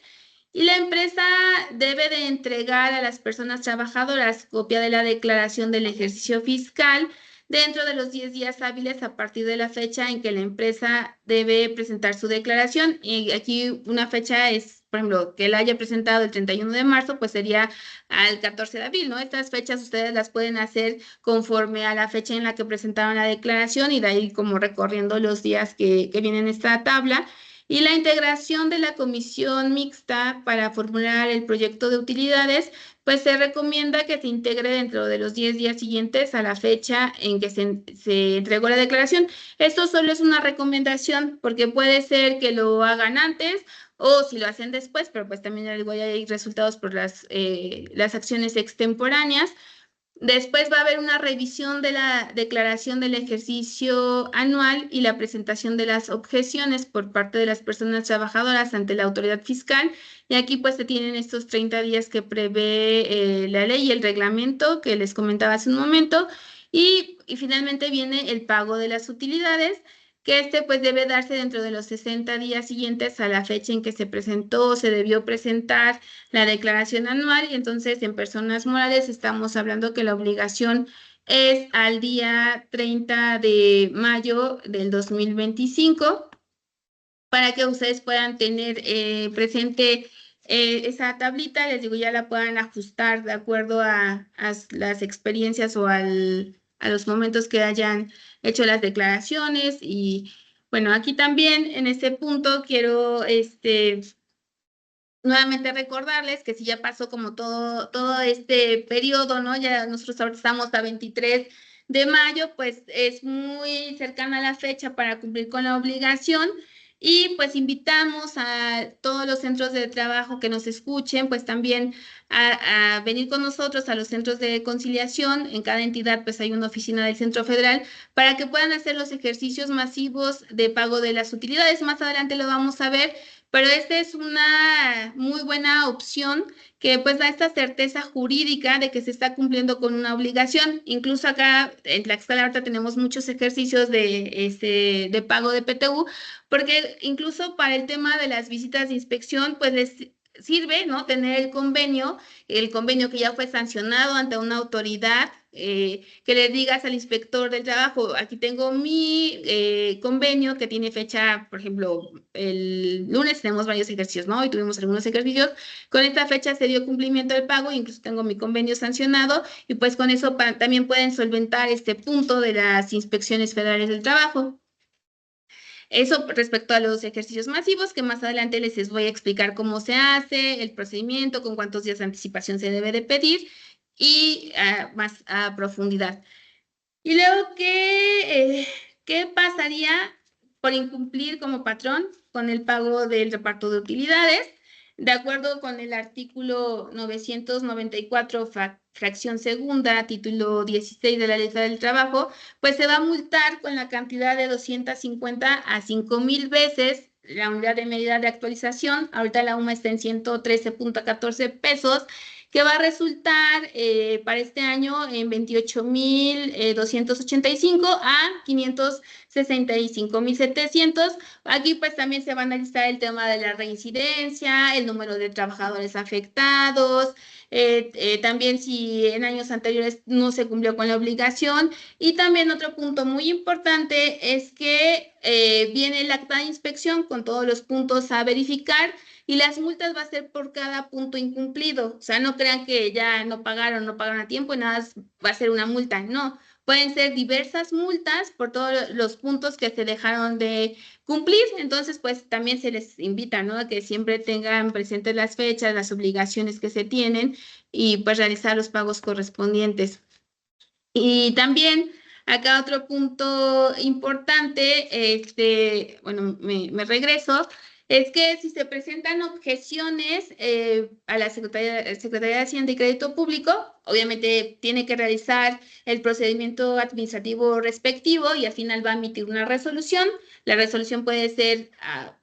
Y la empresa debe de entregar a las personas trabajadoras copia de la declaración del ejercicio fiscal dentro de los 10 días hábiles a partir de la fecha en que la empresa debe presentar su declaración. Y aquí una fecha es, por ejemplo, que la haya presentado el 31 de marzo, pues sería al 14 de abril, ¿no? Estas fechas ustedes las pueden hacer conforme a la fecha en la que presentaron la declaración y de ahí como recorriendo los días que vienen en esta tabla. Y la integración de la comisión mixta para formular el proyecto de utilidades, pues se recomienda que se integre dentro de los 10 días siguientes a la fecha en que se entregó la declaración. Esto solo es una recomendación porque puede ser que lo hagan antes o si lo hacen después, pero pues también hay resultados por las acciones extemporáneas. Después va a haber una revisión de la declaración del ejercicio anual y la presentación de las objeciones por parte de las personas trabajadoras ante la autoridad fiscal. Y aquí pues se tienen estos 30 días que prevé la ley y el reglamento que les comentaba hace un momento. Y finalmente viene el pago de las utilidades. que pues debe darse dentro de los 60 días siguientes a la fecha en que se presentó, se debió presentar la declaración anual, y entonces en personas morales estamos hablando que la obligación es al día 30 de mayo del 2025, para que ustedes puedan tener presente esa tablita. Les digo, ya la puedan ajustar de acuerdo a las experiencias o a los momentos que hayan hecho las declaraciones. Y bueno, aquí también en este punto quiero nuevamente recordarles que si ya pasó como todo este periodo, ¿no? Ya nosotros ahora estamos a 23 de mayo, pues es muy cercana la fecha para cumplir con la obligación. Y pues invitamos a todos los centros de trabajo que nos escuchen, pues también a venir con nosotros a los centros de conciliación. En cada entidad pues hay una oficina del Centro Federal para que puedan hacer los ejercicios masivos de pago de las utilidades. Más adelante lo vamos a ver, pero esta es una muy buena opción que pues da esta certeza jurídica de que se está cumpliendo con una obligación. Incluso acá en Tlaxcala ahorita tenemos muchos ejercicios de pago de PTU, porque incluso para el tema de las visitas de inspección, pues les sirve, ¿no? Tener el convenio que ya fue sancionado ante una autoridad, que le digas al inspector del trabajo: aquí tengo mi convenio que tiene fecha, por ejemplo, el lunes tenemos varios ejercicios, ¿no? Y tuvimos algunos ejercicios. Con esta fecha se dio cumplimiento del pago, incluso tengo mi convenio sancionado, y pues con eso también pueden solventar este punto de las inspecciones federales del trabajo. Eso respecto a los ejercicios masivos, que más adelante les voy a explicar cómo se hace, el procedimiento, con cuántos días de anticipación se debe de pedir, y más a profundidad. Y luego, ¿qué pasaría por incumplir como patrón con el pago del reparto de utilidades? De acuerdo con el artículo 994, fracción segunda, título 16 de la Ley Federal del Trabajo, pues se va a multar con la cantidad de 250 a 5,000 veces la unidad de medida de actualización. Ahorita la UMA está en 113.14 pesos, que va a resultar para este año en 28,285 a 565,700. Aquí pues también se va a analizar el tema de la reincidencia, el número de trabajadores afectados, también si en años anteriores no se cumplió con la obligación. Y también otro punto muy importante es que viene el acta de inspección con todos los puntos a verificar, y las multas va a ser por cada punto incumplido. O sea, no crean que ya no pagaron a tiempo y nada va a ser una multa. No, pueden ser diversas multas por todos los puntos que se dejaron de cumplir. Entonces, pues también se les invita, ¿no?, a que siempre tengan presentes las fechas, las obligaciones que se tienen, y pues realizar los pagos correspondientes. Y también acá otro punto importante, bueno, me regreso, es que si se presentan objeciones a la Secretaría de Hacienda y Crédito Público, obviamente tiene que realizar el procedimiento administrativo respectivo y al final va a emitir una resolución. La resolución puede ser a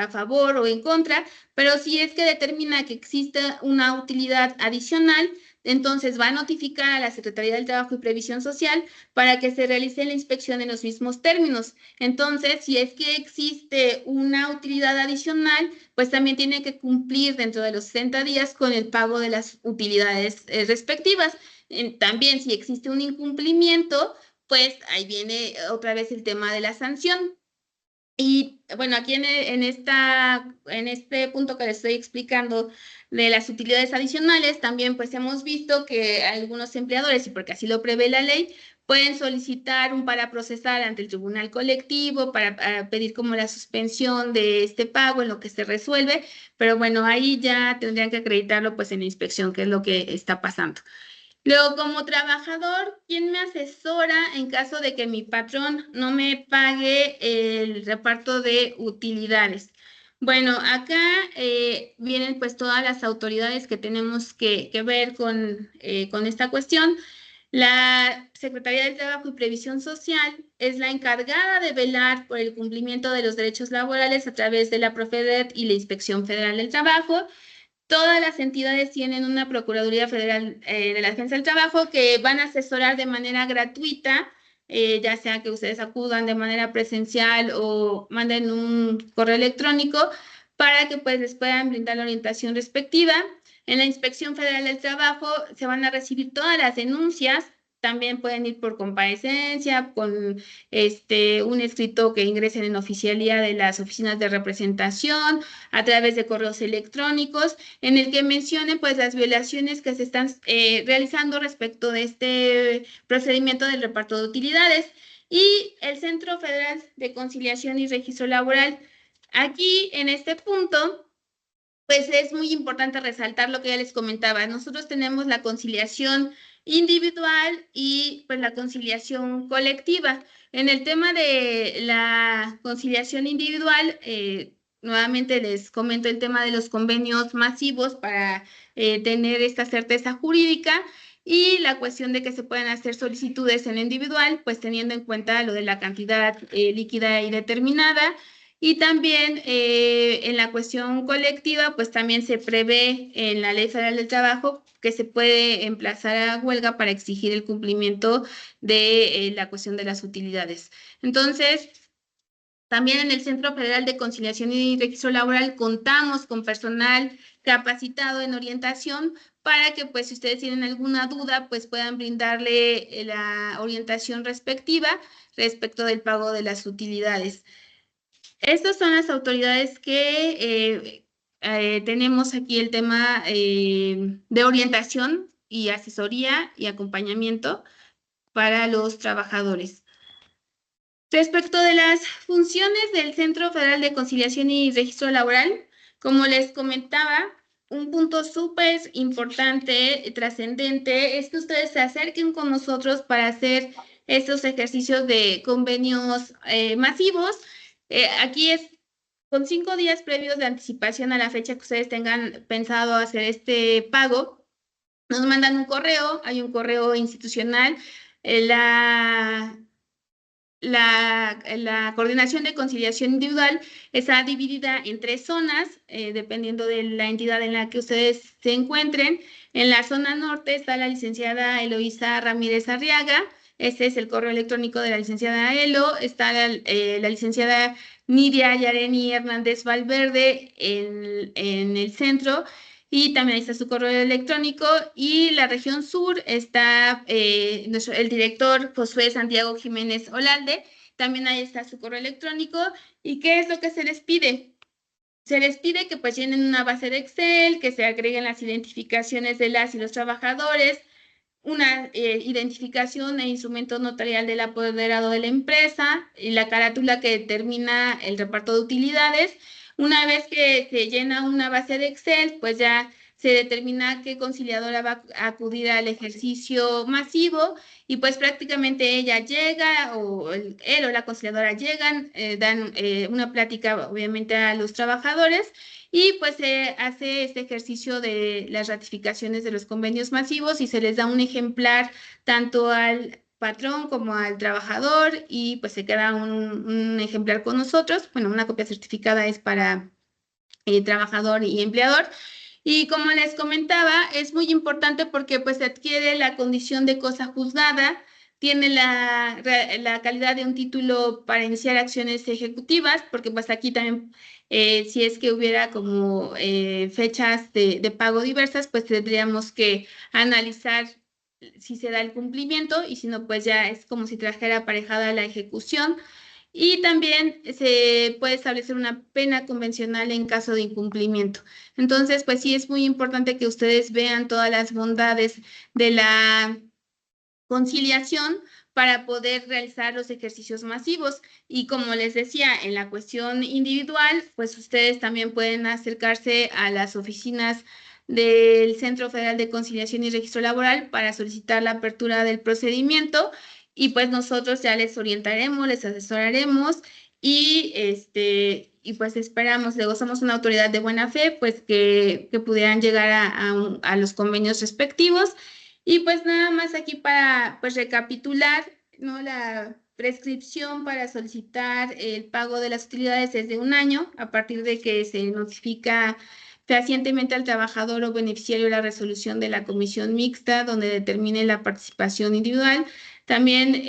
favor o en contra, pero si es que determina que existe una utilidad adicional, entonces va a notificar a la Secretaría del Trabajo y Previsión Social para que se realice la inspección en los mismos términos. Entonces, si es que existe una utilidad adicional, pues también tiene que cumplir dentro de los 60 días con el pago de las utilidades respectivas. También, si existe un incumplimiento, pues ahí viene otra vez el tema de la sanción. Y bueno, aquí en este punto que les estoy explicando de las utilidades adicionales, también pues hemos visto que algunos empleadores, y porque así lo prevé la ley, pueden solicitar un paraprocesal ante el tribunal colectivo para pedir como la suspensión de este pago en lo que se resuelve, pero bueno, ahí ya tendrían que acreditarlo pues en la inspección, que es lo que está pasando. Luego, como trabajador, ¿quién me asesora en caso de que mi patrón no me pague el reparto de utilidades? Bueno, acá vienen pues todas las autoridades que tenemos que ver con esta cuestión. La Secretaría del Trabajo y Previsión Social es la encargada de velar por el cumplimiento de los derechos laborales a través de la Profedet y la Inspección Federal del Trabajo. Todas las entidades tienen una Procuraduría Federal de la Defensa del Trabajo que van a asesorar de manera gratuita ya sea que ustedes acudan de manera presencial o manden un correo electrónico para que pues les puedan brindar la orientación respectiva. En la Inspección Federal del Trabajo se van a recibir todas las denuncias. También pueden ir por comparecencia, con un escrito que ingresen en oficialía de las oficinas de representación, a través de correos electrónicos, en el que mencionen pues las violaciones que se están realizando respecto de este procedimiento del reparto de utilidades. Y el Centro Federal de Conciliación y Registro Laboral, aquí en este punto, pues es muy importante resaltar lo que ya les comentaba. Nosotros tenemos la conciliación individual y pues la conciliación colectiva. En el tema de la conciliación individual, nuevamente les comento el tema de los convenios masivos para tener esta certeza jurídica y la cuestión de que se pueden hacer solicitudes en individual, pues teniendo en cuenta lo de la cantidad líquida y determinada. Y también en la cuestión colectiva, pues también se prevé en la Ley Federal del Trabajo que se puede emplazar a huelga para exigir el cumplimiento de la cuestión de las utilidades. Entonces, también en el Centro Federal de Conciliación y Registro Laboral contamos con personal capacitado en orientación para que, pues, si ustedes tienen alguna duda, pues puedan brindarle la orientación respectiva respecto del pago de las utilidades. Estas son las autoridades que tenemos aquí el tema de orientación y asesoría y acompañamiento para los trabajadores. Respecto de las funciones del Centro Federal de Conciliación y Registro Laboral, como les comentaba, un punto súper importante, trascendente, es que ustedes se acerquen con nosotros para hacer estos ejercicios de convenios masivos. Aquí es con 5 días previos de anticipación a la fecha que ustedes tengan pensado hacer este pago. Nos mandan un correo, hay un correo institucional, la coordinación de conciliación individual está dividida en 3 zonas, dependiendo de la entidad en la que ustedes se encuentren. En la zona norte está la licenciada Eloísa Ramírez Arriaga. Este es el correo electrónico de la licenciada Elo. Está la licenciada Nidia Yareni Hernández Valverde en el centro. Y también ahí está su correo electrónico. Y la región sur está el director Josué Santiago Jiménez Olalde. También ahí está su correo electrónico. ¿Y qué es lo que se les pide? Se les pide que pues llenen una base de Excel, que se agreguen las identificaciones de las y los trabajadores, una identificación e instrumento notarial del apoderado de la empresa y la carátula que determina el reparto de utilidades. Una vez que se llena una base de Excel, pues ya se determina qué conciliadora va a acudir al ejercicio masivo y pues prácticamente ella llega o él o la conciliadora llegan, dan una plática obviamente a los trabajadores y pues se hace este ejercicio de las ratificaciones de los convenios masivos y se les da un ejemplar tanto al patrón como al trabajador y pues se queda un ejemplar con nosotros. Bueno, una copia certificada es para trabajador y empleador. Y como les comentaba, es muy importante porque pues se adquiere la condición de cosa juzgada, tiene la calidad de un título para iniciar acciones ejecutivas, porque pues aquí también, si es que hubiera como fechas de pago diversas, pues tendríamos que analizar si se da el cumplimiento y si no, pues ya es como si trajera aparejada la ejecución. Y también se puede establecer una pena convencional en caso de incumplimiento. Entonces, pues sí es muy importante que ustedes vean todas las bondades de la conciliación para poder realizar los ejercicios masivos. Y como les decía, en la cuestión individual, pues ustedes también pueden acercarse a las oficinas del Centro Federal de Conciliación y Registro Laboral para solicitar la apertura del procedimiento y pues nosotros ya les orientaremos, les asesoraremos y y pues esperamos, luego somos una autoridad de buena fe, pues que pudieran llegar a los convenios respectivos. Y pues nada más aquí para pues recapitular, ¿no? La prescripción para solicitar el pago de las utilidades es de 1 año a partir de que se notifica fehacientemente al trabajador o beneficiario la resolución de la comisión mixta donde determine la participación individual. También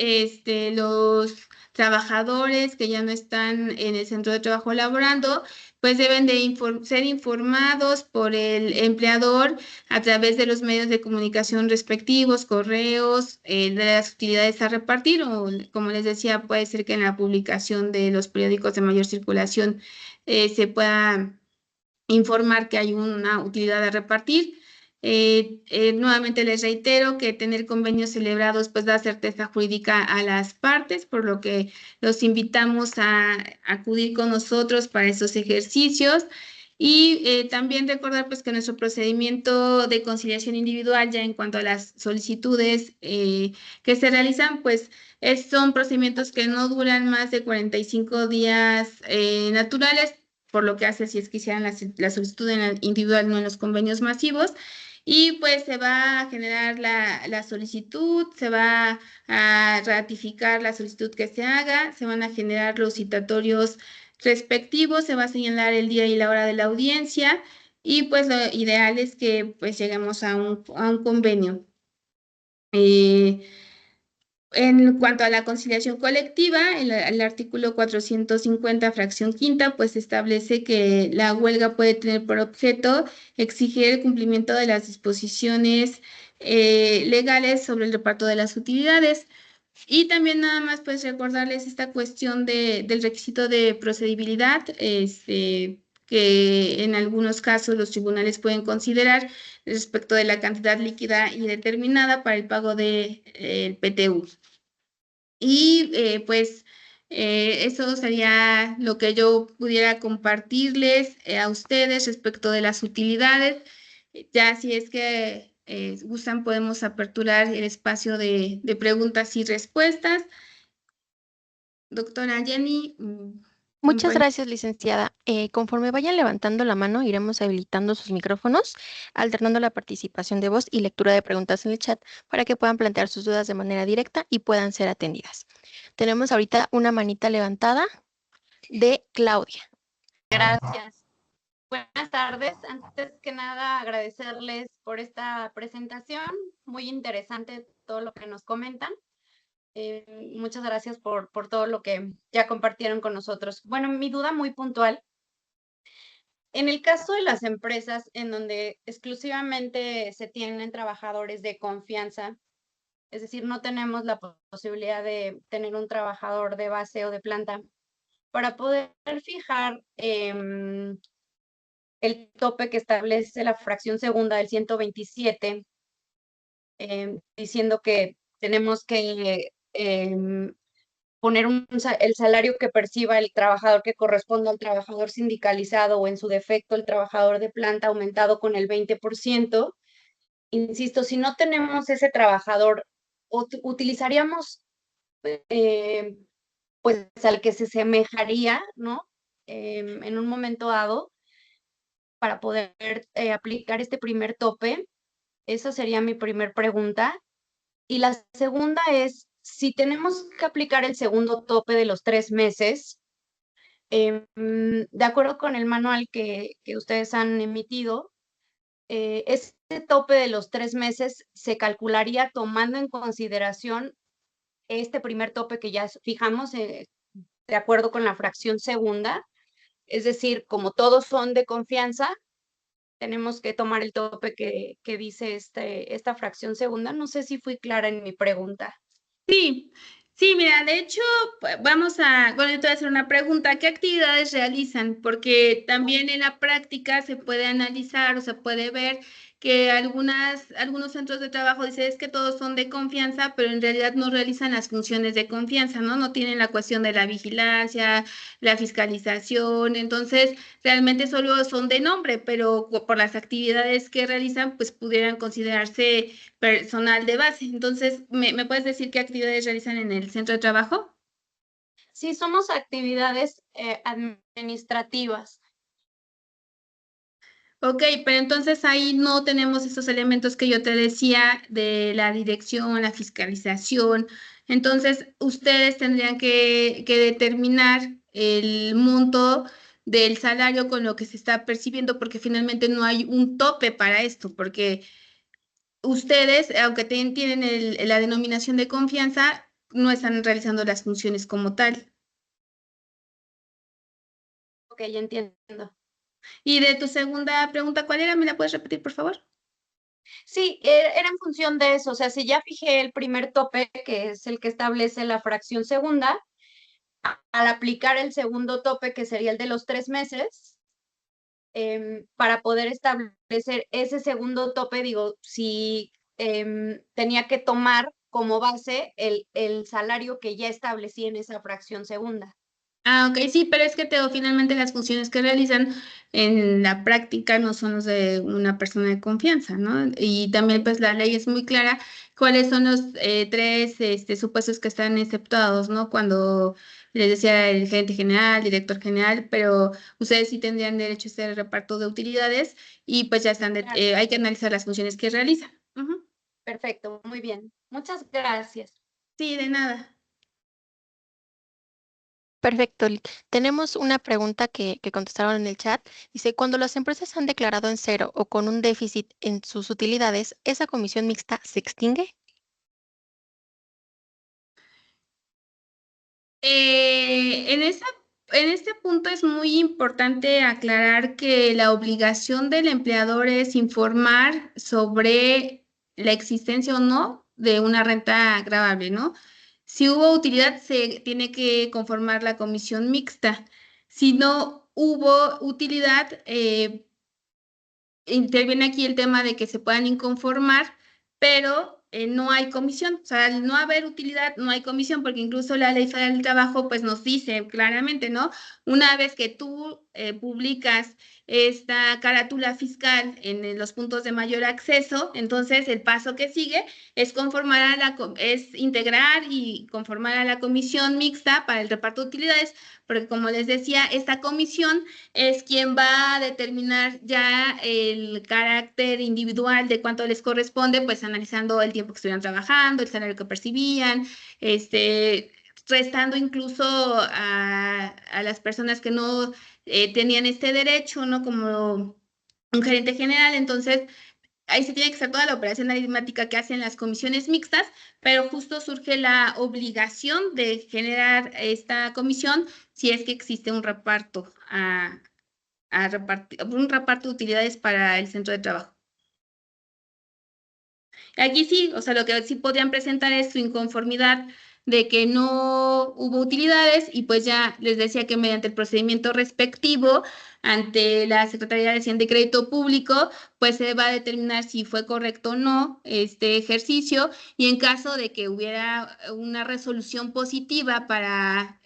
los trabajadores que ya no están en el centro de trabajo laborando, pues deben de ser informados por el empleador a través de los medios de comunicación respectivos, correos, de las utilidades a repartir, o como les decía, puede ser que en la publicación de los periódicos de mayor circulación se pueda informar que hay una utilidad a repartir. Nuevamente les reitero que tener convenios celebrados pues da certeza jurídica a las partes, por lo que los invitamos a acudir con nosotros para esos ejercicios. Y también recordar pues que nuestro procedimiento de conciliación individual ya en cuanto a las solicitudes que se realizan pues son procedimientos que no duran más de 45 días naturales, por lo que hace si es que hicieran la solicitud en individual, no en los convenios masivos. Y pues se va a generar la solicitud, se va a ratificar la solicitud que se haga, se van a generar los citatorios respectivos, se va a señalar el día y la hora de la audiencia y pues lo ideal es que pues lleguemos a un convenio. En cuanto a la conciliación colectiva, el artículo 450, fracción quinta, pues establece que la huelga puede tener por objeto exigir el cumplimiento de las disposiciones legales sobre el reparto de las utilidades. Y también nada más pues recordarles esta cuestión del requisito de procedibilidad, que en algunos casos los tribunales pueden considerar respecto de la cantidad líquida y determinada para el pago del PTU. Y pues eso sería lo que yo pudiera compartirles a ustedes respecto de las utilidades. Ya si es que gustan, podemos aperturar el espacio de preguntas y respuestas. Doctora Jenny, ¿me Muchas pueden- gracias, licenciada. Conforme vayan levantando la mano, iremos habilitando sus micrófonos, alternando la participación de voz y lectura de preguntas en el chat para que puedan plantear sus dudas de manera directa y puedan ser atendidas. Tenemos ahorita una manita levantada de Claudia. Gracias. Buenas tardes. Antes que nada, agradecerles por esta presentación. Muy interesante todo lo que nos comentan. Muchas gracias por todo lo que ya compartieron con nosotros. Bueno, mi duda muy puntual. En el caso de las empresas en donde exclusivamente se tienen trabajadores de confianza, es decir, no tenemos la posibilidad de tener un trabajador de base o de planta, para poder fijar el tope que establece la fracción segunda del 127, diciendo que tenemos que poner el salario que perciba el trabajador que corresponda al trabajador sindicalizado o en su defecto el trabajador de planta aumentado con el 20%. Insisto, si no tenemos ese trabajador, utilizaríamos pues al que se semejaría, ¿no? En un momento dado para poder aplicar este primer tope. Esa sería mi primer pregunta. Y la segunda es, si tenemos que aplicar el segundo tope de los 3 meses, de acuerdo con el manual que ustedes han emitido, este tope de los 3 meses se calcularía tomando en consideración este primer tope que ya fijamos de acuerdo con la fracción segunda. Es decir, como todos son de confianza, tenemos que tomar el tope que dice esta fracción segunda. No sé si fui clara en mi pregunta. Sí, mira, de hecho, bueno, yo te voy a hacer una pregunta, ¿qué actividades realizan? Porque también en la práctica se puede analizar o se puede ver que algunos centros de trabajo dicen es que todos son de confianza, pero en realidad no realizan las funciones de confianza, ¿no? No tienen la cuestión de la vigilancia, la fiscalización, entonces realmente solo son de nombre, pero por las actividades que realizan, pues pudieran considerarse personal de base. Entonces, ¿me puedes decir qué actividades realizan en el centro de trabajo? Sí, somos actividades administrativas. Ok, pero entonces ahí no tenemos esos elementos que yo te decía de la dirección, la fiscalización. Entonces, ustedes tendrían que determinar el monto del salario con lo que se está percibiendo, porque finalmente no hay un tope para esto, porque ustedes, aunque tienen la denominación de confianza, no están realizando las funciones como tal. Ok, ya entiendo. Y de tu segunda pregunta, ¿cuál era? ¿Me la puedes repetir, por favor? Sí, era en función de eso. O sea, si ya fijé el primer tope, que es el que establece la fracción segunda, al aplicar el segundo tope, que sería el de los 3 meses, para poder establecer ese segundo tope, digo, si tenía que tomar como base el salario que ya establecí en esa fracción segunda. Ah, ok, sí, pero es que finalmente las funciones que realizan en la práctica no son los de una persona de confianza, ¿no? Y también pues la ley es muy clara cuáles son los tres supuestos que están exceptuados, ¿no? Cuando les decía el gerente general, director general, pero ustedes sí tendrían derecho a hacer reparto de utilidades y pues ya están, Claro. hay que analizar las funciones que realizan. Ujú. Perfecto, muy bien. Muchas gracias. Sí, de nada. Perfecto. Tenemos una pregunta que contestaron en el chat. Dice, cuando las empresas han declarado en cero o con un déficit en sus utilidades, ¿esa comisión mixta se extingue? En este punto es muy importante aclarar que la obligación del empleador es informar sobre la existencia o no de una renta gravable, ¿no? Si hubo utilidad, se tiene que conformar la comisión mixta. Si no hubo utilidad, interviene aquí el tema de que se puedan inconformar, pero no hay comisión. O sea, al no haber utilidad, no hay comisión, porque incluso la Ley Federal del Trabajo pues nos dice claramente, ¿no? Una vez que tú publicas esta carátula fiscal en los puntos de mayor acceso, entonces el paso que sigue es es integrar y conformar a la comisión mixta para el reparto de utilidades, porque como les decía, esta comisión es quien va a determinar ya el carácter individual de cuánto les corresponde, pues analizando el tiempo que estuvieron trabajando, el salario que percibían, restando incluso a las personas que no tenían este derecho, ¿no? Como un gerente general. Entonces, ahí se tiene que hacer toda la operación aritmética que hacen las comisiones mixtas, pero justo surge la obligación de generar esta comisión si es que existe un reparto un reparto de utilidades para el centro de trabajo. Aquí sí, o sea, lo que sí podrían presentar es su inconformidad de que no hubo utilidades y pues ya les decía que mediante el procedimiento respectivo ante la Secretaría de Hacienda y Crédito Público, pues se va a determinar si fue correcto o no este ejercicio y en caso de que hubiera una resolución positiva para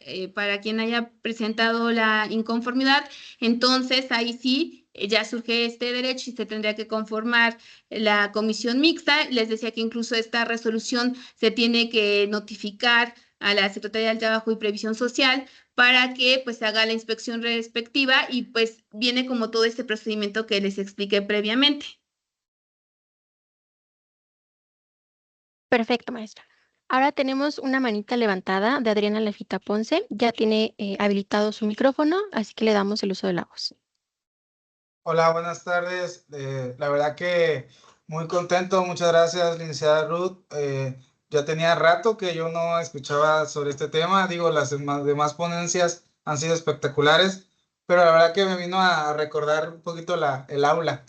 quien haya presentado la inconformidad, entonces ahí sí ya surge este derecho y se tendría que conformar la comisión mixta. Les decía que incluso esta resolución se tiene que notificar a la Secretaría del Trabajo y Previsión Social para que pues se haga la inspección respectiva y pues viene como todo este procedimiento que les expliqué previamente. Perfecto, maestra. Ahora tenemos una manita levantada de Adriana Lafita Ponce. Ya tiene habilitado su micrófono, así que le damos el uso de la voz. Hola, buenas tardes. La verdad que muy contento. Muchas gracias, licenciada Ruth. Ya tenía rato que yo no escuchaba sobre este tema. Digo, las demás ponencias han sido espectaculares, pero la verdad que me vino a recordar un poquito el aula.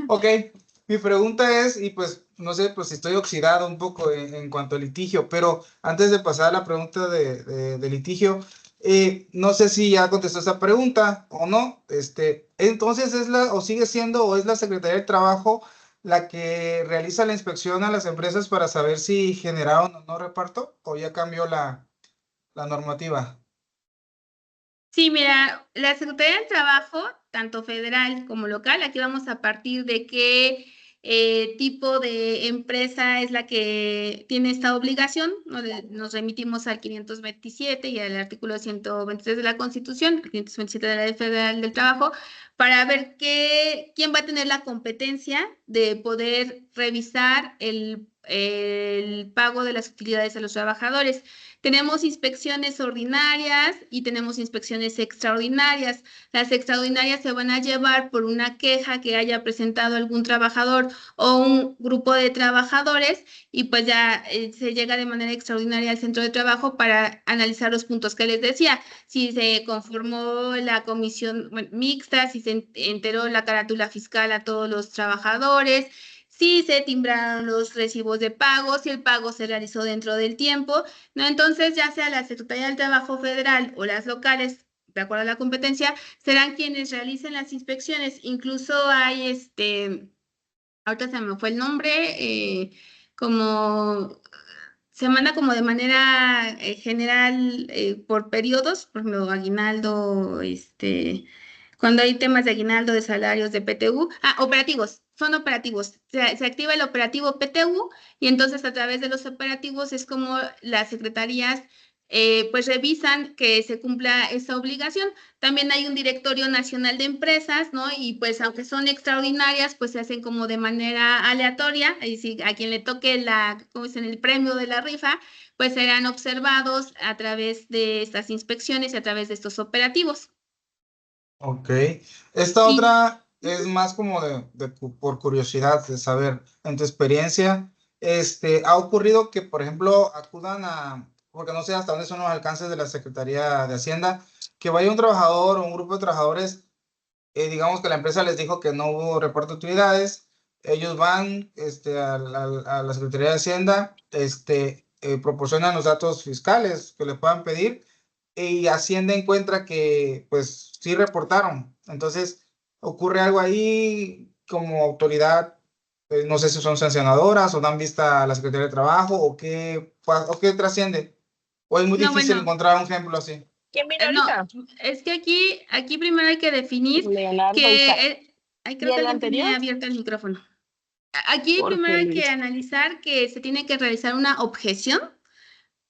Ok, mi pregunta es, y pues no sé, pues si estoy oxidado un poco en cuanto al litigio, pero antes de pasar a la pregunta de litigio, no sé si ya contestó esa pregunta o no. Entonces o sigue siendo, o es la Secretaría del Trabajo la que realiza la inspección a las empresas para saber si generaron o no reparto, o ya cambió la normativa. Sí, mira, la Secretaría del Trabajo, tanto federal como local, aquí vamos a partir de qué tipo de empresa es la que tiene esta obligación. Nos remitimos al 527 y al artículo 123 de la Constitución, 527 de la Ley Federal del Trabajo, para ver quién va a tener la competencia de poder revisar el pago de las utilidades a los trabajadores. tenemos inspecciones ordinarias y tenemos inspecciones extraordinarias. Las extraordinarias se van a llevar por una queja que haya presentado algún trabajador o un grupo de trabajadores y pues ya se llega de manera extraordinaria al centro de trabajo para analizar los puntos que les decía. Si se conformó la comisión mixta, si se enteró la carátula fiscal a todos los trabajadores, si se timbraron los recibos de pago, si el pago se realizó dentro del tiempo, ¿no? Entonces, ya sea la Secretaría del Trabajo Federal o las locales, de acuerdo a la competencia, serán quienes realicen las inspecciones. Incluso hay ahorita se me fue el nombre, como se manda como de manera general por periodos, por ejemplo, aguinaldo, cuando hay temas de aguinaldo, de salarios, de PTU, operativos, son operativos. Se activa el operativo PTU y entonces a través de los operativos es como las secretarías pues revisan que se cumpla esa obligación. También hay un directorio nacional de empresas, ¿no? Y pues aunque son extraordinarias, pues se hacen como de manera aleatoria, y si a quien le toque como dicen, el premio de la rifa, pues serán observados a través de estas inspecciones y a través de estos operativos. Ok. Esta otra es más como por curiosidad de saber, en tu experiencia, ¿ha ocurrido que, por ejemplo, acudan porque no sé hasta dónde son los alcances de la Secretaría de Hacienda, que vaya un trabajador o un grupo de trabajadores, digamos que la empresa les dijo que no hubo reporte de utilidades, ellos van a la Secretaría de Hacienda, proporcionan los datos fiscales que les puedan pedir, y Hacienda encuentra que pues sí reportaron. Entonces ocurre algo ahí como autoridad, no sé si son sancionadoras o dan vista a la Secretaría de Trabajo o qué trasciende. O es muy No, difícil bueno, encontrar un ejemplo así. ¿Quién vino no, ahorita? es que aquí primero hay que definir Leonardo que creo ¿Y que el alguien tenía anterior? abierto el micrófono. Aquí Jorge primero hay Luis. que analizar que se tiene que realizar una objeción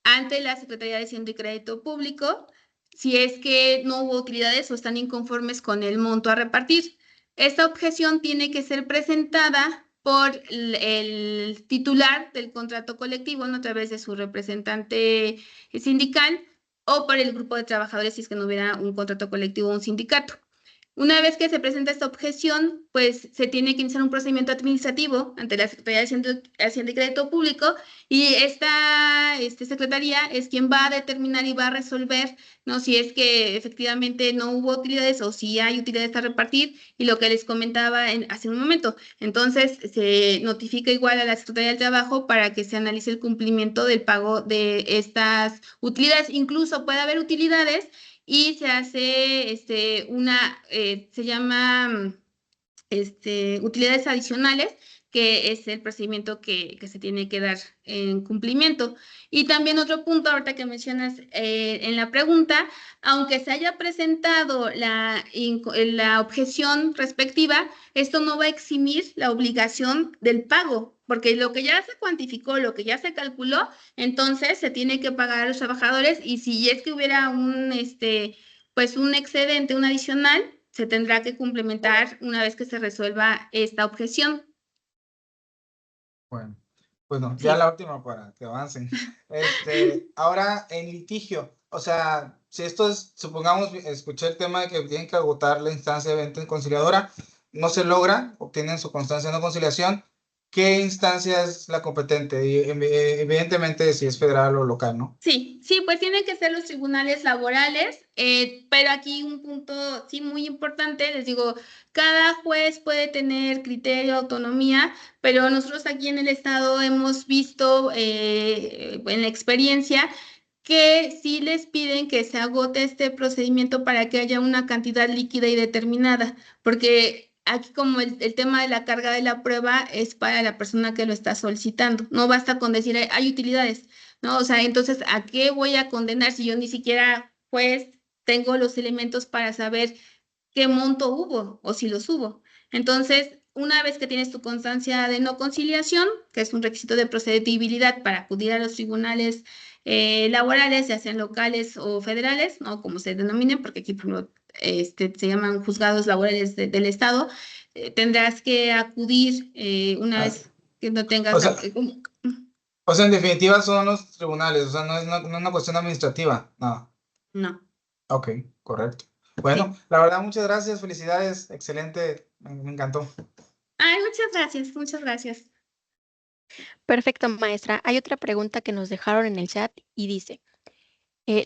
ante la Secretaría de Hacienda y Crédito Público si es que no hubo utilidades o están inconformes con el monto a repartir. Esta objeción tiene que ser presentada por el titular del contrato colectivo, ¿no? A través de su representante sindical o por el grupo de trabajadores si es que no hubiera un contrato colectivo o un sindicato. Una vez que se presenta esta objeción, pues se tiene que iniciar un procedimiento administrativo ante la Secretaría de Hacienda y Crédito Público y esta secretaría es quien va a determinar y va a resolver, ¿no? Si es que efectivamente no hubo utilidades o si hay utilidades a repartir y lo que les comentaba hace un momento. Entonces se notifica igual a la Secretaría del Trabajo para que se analice el cumplimiento del pago de estas utilidades. Incluso puede haber utilidades y se hace se llama utilidades adicionales, que es el procedimiento que se tiene que dar en cumplimiento. Y también otro punto, ahorita que mencionas en la pregunta, aunque se haya presentado la objeción respectiva, esto no va a eximir la obligación del pago, porque lo que ya se cuantificó, lo que ya se calculó, entonces se tiene que pagar a los trabajadores y si es que hubiera pues un excedente, un adicional, se tendrá que complementar una vez que se resuelva esta objeción. Bueno, Sí. ya la última para que avancen. Ahora en litigio, o sea, si esto es, supongamos, escuché el tema de que tienen que agotar la instancia de venta conciliadora, no se logra, obtienen su constancia de no conciliación, ¿qué instancia es la competente? Y, evidentemente si es federal o local, ¿no? Sí, pues tienen que ser los tribunales laborales, pero aquí un punto sí muy importante, les digo, cada juez puede tener criterio, autonomía, pero nosotros aquí en el estado hemos visto en la experiencia que sí les piden que se agote este procedimiento para que haya una cantidad líquida y determinada, porque aquí como el tema de la carga de la prueba es para la persona que lo está solicitando, no basta con decir hay utilidades, ¿no? O sea, entonces, ¿a qué voy a condenar si yo ni siquiera, pues, tengo los elementos para saber qué monto hubo o si los hubo? Entonces, una vez que tienes tu constancia de no conciliación, que es un requisito de procedibilidad para acudir a los tribunales laborales, ya sean locales o federales, ¿no? Como se denominen, porque aquí se llaman juzgados laborales del Estado, tendrás que acudir una vez que no tengas... O sea, en definitiva son los tribunales, o sea, no es una cuestión administrativa, no. No. Ok, correcto. Bueno, Sí. la verdad, muchas gracias, felicidades, excelente, me encantó. Ay, muchas gracias, muchas gracias. Perfecto, maestra. Hay otra pregunta que nos dejaron en el chat y dice,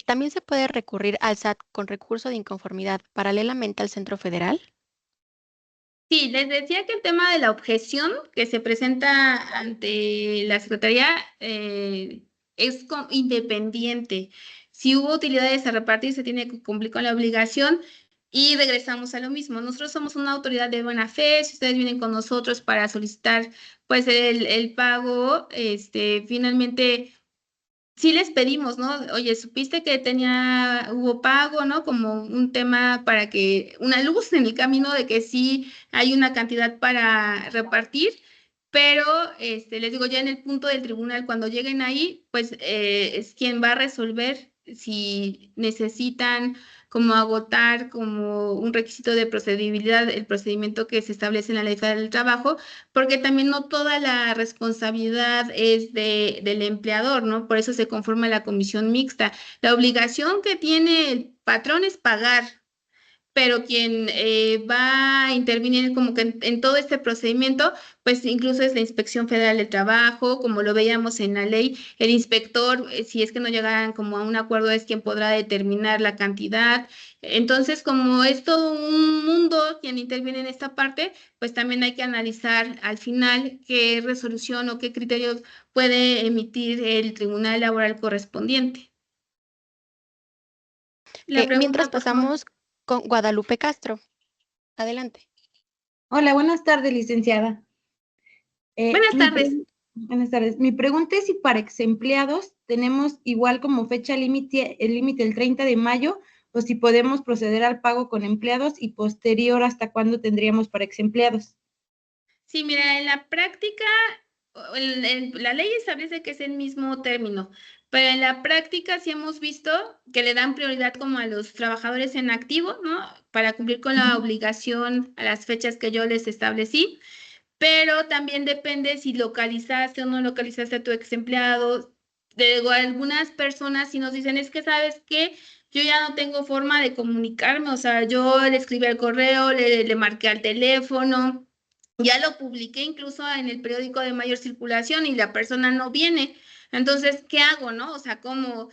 ¿también se puede recurrir al SAT con recurso de inconformidad paralelamente al Centro Federal? Sí, les decía que el tema de la objeción que se presenta ante la Secretaría es independiente. Si hubo utilidades a repartir, se tiene que cumplir con la obligación y regresamos a lo mismo. Nosotros somos una autoridad de buena fe. Si ustedes vienen con nosotros para solicitar pues el pago, finalmente sí les pedimos, ¿no? Oye, supiste que hubo pago, ¿no? Como un tema para que, una luz en el camino de que sí hay una cantidad para repartir, pero les digo, ya en el punto del tribunal, cuando lleguen ahí, pues es quien va a resolver si necesitan como agotar como un requisito de procedibilidad el procedimiento que se establece en la Ley Federal del Trabajo, porque también no toda la responsabilidad es del empleador, ¿no? Por eso se conforma la comisión mixta. La obligación que tiene el patrón es pagar, pero quien va a intervenir como que en todo este procedimiento, pues incluso es la Inspección Federal del Trabajo, como lo veíamos en la ley, el inspector, si es que no llegaran como a un acuerdo, es quien podrá determinar la cantidad. Entonces, como es todo un mundo quien interviene en esta parte, pues también hay que analizar al final qué resolución o qué criterios puede emitir el tribunal laboral correspondiente. La Mientras pregunta, por favor. pasamos con Guadalupe Castro. Adelante. Hola, buenas tardes, licenciada. Buenas tardes. Buenas tardes. Mi pregunta es si para ex empleados tenemos igual como fecha límite, el límite el 30 de mayo, o si podemos proceder al pago con empleados y posterior hasta cuándo tendríamos para ex empleados. Sí, mira, en la práctica, la ley establece que es el mismo término, pero en la práctica sí hemos visto que le dan prioridad como a los trabajadores en activo, ¿no? Para cumplir con la obligación a las fechas que yo les establecí, pero también depende si localizaste o no localizaste a tu ex empleado. Luego, algunas personas sí nos dicen, es que, ¿sabes qué? Yo ya no tengo forma de comunicarme, o sea, yo le escribí al correo, le marqué al teléfono, ya lo publiqué incluso en el periódico de mayor circulación y la persona no viene. Entonces, ¿qué hago, no? O sea, ¿cómo?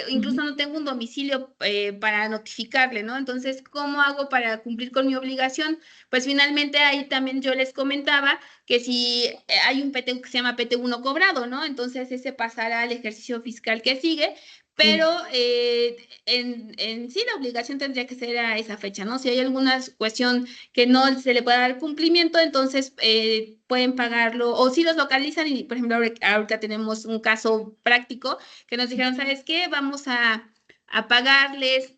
Incluso no tengo un domicilio para notificarle, ¿no? Entonces, ¿cómo hago para cumplir con mi obligación? Pues finalmente ahí también yo les comentaba que si hay un PTU que se llama PTU no cobrado, ¿no? Entonces ese pasará al ejercicio fiscal que sigue, pero en sí la obligación tendría que ser a esa fecha, ¿no? Si hay alguna cuestión que no se le pueda dar cumplimiento, entonces pueden pagarlo, o si los localizan, y por ejemplo ahorita tenemos un caso práctico que nos dijeron, ¿sabes qué? Vamos a pagarles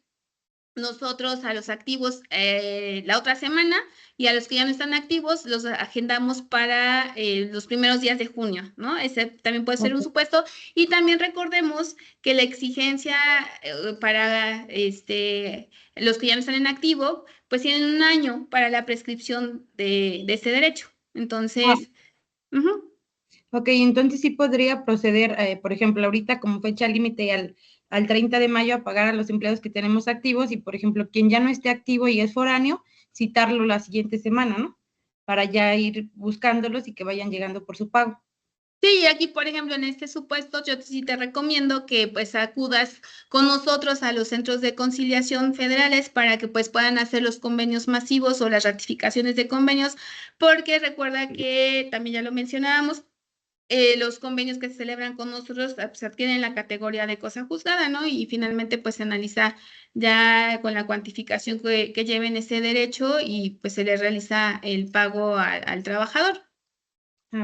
nosotros a los activos la otra semana, y a los que ya no están activos los agendamos para los primeros días de junio, ¿no? Ese también puede ser un supuesto. Y también recordemos que la exigencia para los que ya no están en activo, pues tienen un año para la prescripción de ese derecho. Entonces, Ok, entonces sí podría proceder, por ejemplo, ahorita como fecha límite al 30 de mayo a pagar a los empleados que tenemos activos, y, por ejemplo, quien ya no esté activo y es foráneo, citarlo la siguiente semana, ¿no? Para ya ir buscándolos y que vayan llegando por su pago. sí, aquí, por ejemplo, en este supuesto, yo sí te recomiendo que pues acudas con nosotros a los centros de conciliación federales para que pues puedan hacer los convenios masivos o las ratificaciones de convenios, porque recuerda que también ya lo mencionábamos, los convenios que se celebran con nosotros pues, adquieren la categoría de cosa juzgada, ¿no? Y finalmente pues se analiza ya con la cuantificación que lleven ese derecho, y pues se le realiza el pago al trabajador.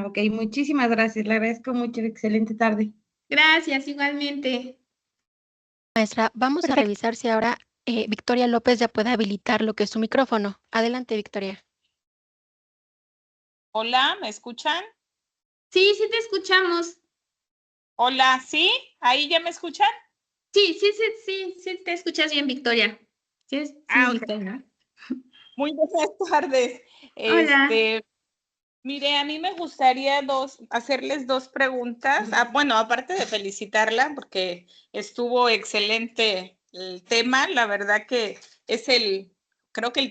Ok, muchísimas gracias, le agradezco mucho, excelente tarde. Gracias, igualmente. Maestra, vamos a Perfecto. revisar si ahora Victoria López ya puede habilitar lo que es su micrófono. Adelante, Victoria. Hola, ¿me escuchan? Sí, sí te escuchamos. Hola, ¿sí? ¿Ahí ya me escuchan? Sí, te escuchas bien, Victoria. Sí, Ok. Victoria. Muy buenas tardes. Hola. Mire, a mí me gustaría hacerles dos preguntas. Bueno, aparte de felicitarla, porque estuvo excelente el tema, la verdad que es creo que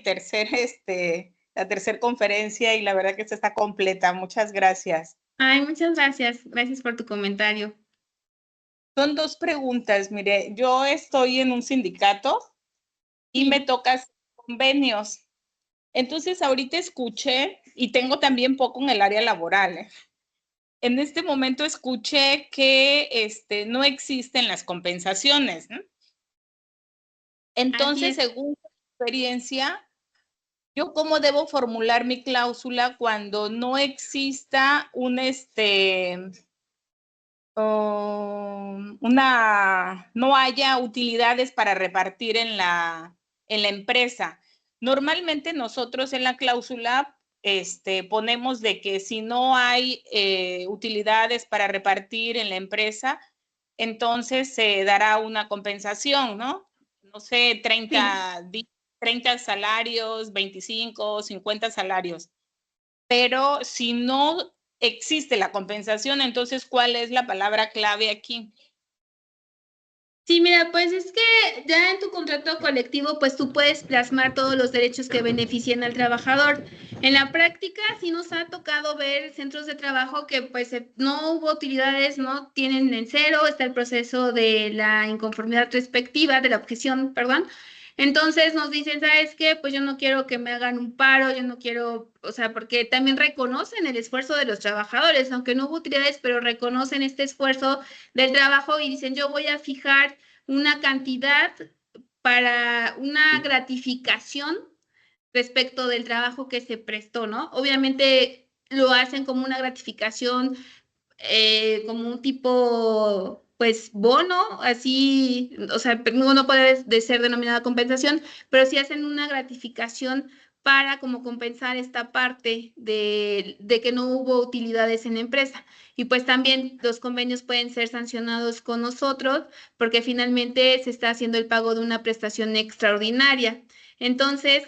la tercera conferencia y la verdad que esta está completa. Muchas gracias. Ay, muchas gracias. Gracias por tu comentario. Son dos preguntas. Mire, yo estoy en un sindicato y me toca hacer convenios. Entonces, ahorita escuché, y tengo también poco en el área laboral, en este momento escuché que no existen las compensaciones, ¿no? Entonces, según tu experiencia, ¿yo cómo debo formular mi cláusula cuando no exista no haya utilidades para repartir en la empresa? Normalmente nosotros en la cláusula ponemos de que si no hay utilidades para repartir en la empresa, entonces se dará una compensación, ¿no? No sé, 30 salarios, 25, 50 salarios. Pero si no existe la compensación, entonces, ¿cuál es la palabra clave aquí? Sí, mira, pues es que ya en tu contrato colectivo, pues tú puedes plasmar todos los derechos que beneficien al trabajador. En la práctica, sí nos ha tocado ver centros de trabajo que pues no hubo utilidades, no tienen en cero, está el proceso de la inconformidad respectiva, de la objeción, perdón. Entonces nos dicen, ¿sabes qué? Pues yo no quiero que me hagan un paro, yo no quiero, o sea, porque también reconocen el esfuerzo de los trabajadores, aunque no hubo utilidades, pero reconocen este esfuerzo del trabajo y dicen, yo voy a fijar una cantidad para una gratificación respecto del trabajo que se prestó, ¿no? Obviamente lo hacen como una gratificación, como un tipo, pues, bono, así, o sea, no puede de ser denominada compensación, pero sí hacen una gratificación para como compensar esta parte de que no hubo utilidades en la empresa. Y pues también los convenios pueden ser sancionados con nosotros porque finalmente se está haciendo el pago de una prestación extraordinaria. Entonces,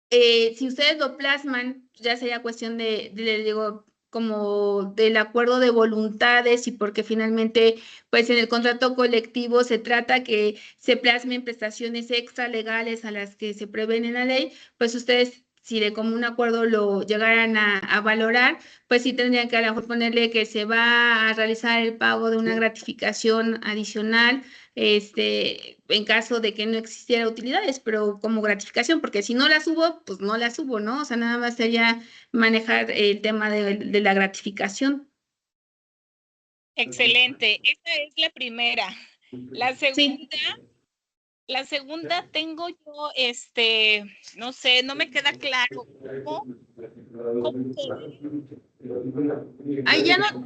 si ustedes lo plasman, ya sería cuestión les digo, como del acuerdo de voluntades y porque finalmente, pues en el contrato colectivo se trata que se plasmen prestaciones extra legales a las que se prevén en la ley, pues ustedes, si de común acuerdo lo llegaran a valorar, pues sí tendrían que a lo mejor ponerle que se va a realizar el pago de una gratificación adicional en caso de que no existiera utilidades, pero como gratificación, porque si no las hubo, pues no las hubo, ¿no? O sea, nada más sería manejar el tema de la gratificación. Excelente, esa es la primera. La segunda, Sí. la segunda tengo yo, no sé, no me queda claro cómo Ahí ya no,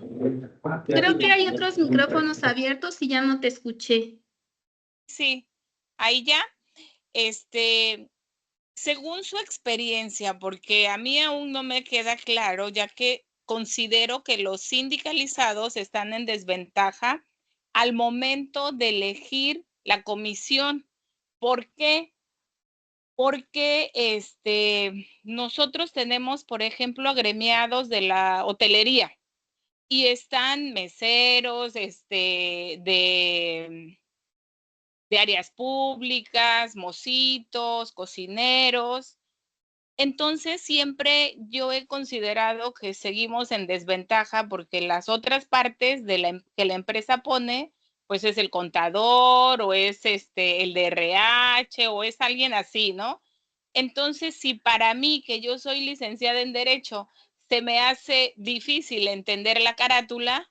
creo que hay otros micrófonos abiertos y ya no te escuché. Sí, ahí ya, según su experiencia, porque a mí aún no me queda claro, ya que considero que los sindicalizados están en desventaja al momento de elegir la comisión. ¿Por qué? Porque nosotros tenemos, por ejemplo, agremiados de la hotelería y están meseros, de áreas públicas, mocitos, cocineros. Entonces, siempre yo he considerado que seguimos en desventaja porque las otras partes que la empresa pone, pues es el contador o es el de RH o es alguien así, ¿no? Entonces, si para mí, que yo soy licenciada en Derecho, se me hace difícil entender la carátula,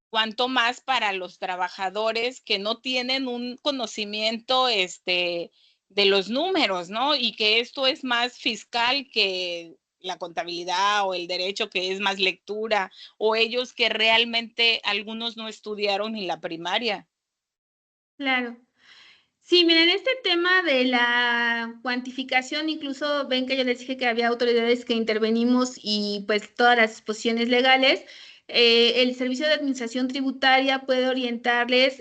cuanto más para los trabajadores que no tienen un conocimiento de los números, ¿no? Y que esto es más fiscal que la contabilidad o el derecho, que es más lectura, o ellos que realmente algunos no estudiaron ni la primaria. Claro. Sí, miren, este tema de la cuantificación, incluso ven que yo les dije que había autoridades que intervenimos y pues todas las disposiciones legales, el Servicio de Administración Tributaria puede orientarles,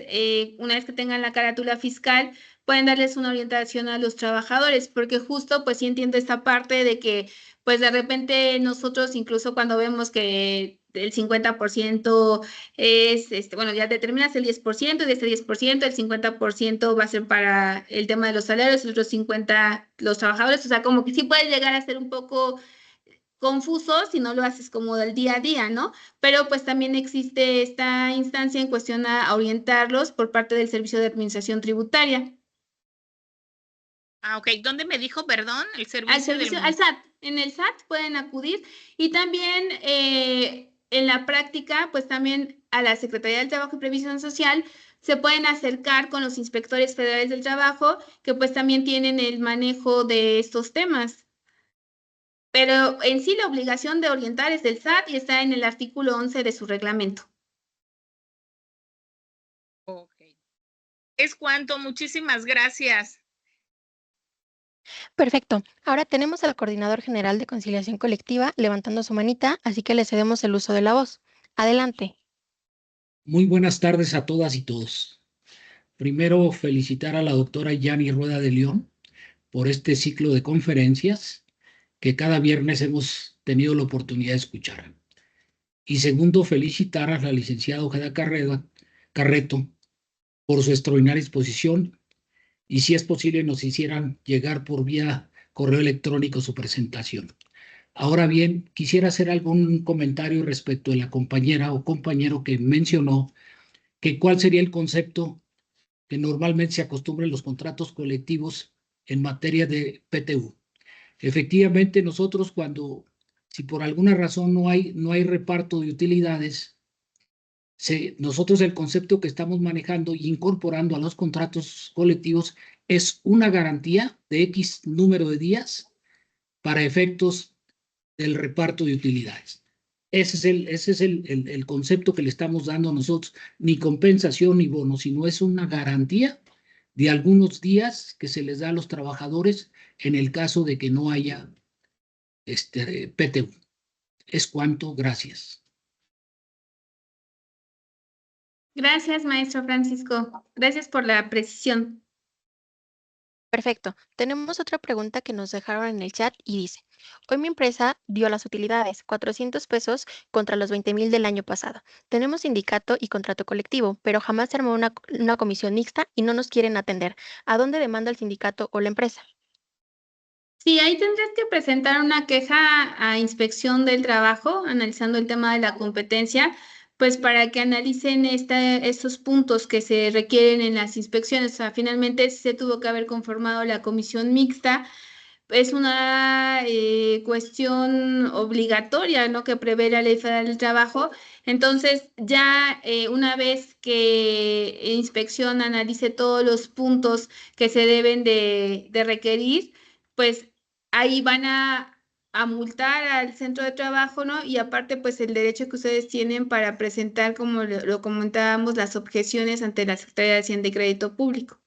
una vez que tengan la carátula fiscal, pueden darles una orientación a los trabajadores, porque justo pues sí entiendo esta parte de que pues de repente nosotros incluso cuando vemos que el 50% es, bueno, ya determinas el 10% y de ese 10% el 50% va a ser para el tema de los salarios, el otro 50% los trabajadores, o sea, como que sí puede llegar a ser un poco confuso si no lo haces como del día a día, ¿no? Pero pues también existe esta instancia en cuestión a orientarlos por parte del Servicio de Administración Tributaria. Ah, ok. ¿Dónde me dijo, perdón? El Al servicio servicio, del... al SAT. En el SAT pueden acudir y también en la práctica, pues también a la Secretaría del Trabajo y Previsión Social se pueden acercar con los inspectores federales del trabajo, que pues también tienen el manejo de estos temas. Pero en sí la obligación de orientar es del SAT y está en el artículo 11 de su reglamento. Ok. Es cuanto. Muchísimas gracias. Perfecto. Ahora tenemos al Coordinador General de Conciliación Colectiva levantando su manita, así que le cedemos el uso de la voz. Adelante. Muy buenas tardes a todas y todos. Primero, felicitar a la doctora Yani Rueda de León por este ciclo de conferencias que cada viernes hemos tenido la oportunidad de escuchar. Y segundo, felicitar a la licenciada Ojeda Carreto por su extraordinaria exposición y si es posible nos hicieran llegar por vía correo electrónico su presentación. Ahora bien, quisiera hacer algún comentario respecto de la compañera o compañero que mencionó que cuál sería el concepto que normalmente se acostumbra en los contratos colectivos en materia de PTU. Efectivamente, nosotros si por alguna razón no hay reparto de utilidades, nosotros el concepto que estamos manejando y incorporando a los contratos colectivos es una garantía de X número de días para efectos del reparto de utilidades. Ese es el concepto que le estamos dando a nosotros, ni compensación ni bono, sino es una garantía de algunos días que se les da a los trabajadores en el caso de que no haya PTU. Es cuanto, gracias. Gracias, maestro Francisco. Gracias por la precisión. Perfecto. Tenemos otra pregunta que nos dejaron en el chat y dice, hoy mi empresa dio las utilidades, 400 pesos contra los 20,000 del año pasado. Tenemos sindicato y contrato colectivo, pero jamás se armó una comisión mixta y no nos quieren atender. ¿A dónde demanda el sindicato o la empresa? Sí, ahí tendrías que presentar una queja a Inspección del Trabajo, analizando el tema de la competencia, pues para que analicen estos puntos que se requieren en las inspecciones. O sea, finalmente se tuvo que haber conformado la comisión mixta. Es una cuestión obligatoria, ¿no? Que prevé la Ley Federal del Trabajo. Entonces, ya una vez que Inspección analice todos los puntos que se deben de requerir, pues ahí van a multar al centro de trabajo, ¿no? Y aparte, pues el derecho que ustedes tienen para presentar, como lo comentábamos, las objeciones ante la Secretaría de Hacienda y Crédito Público.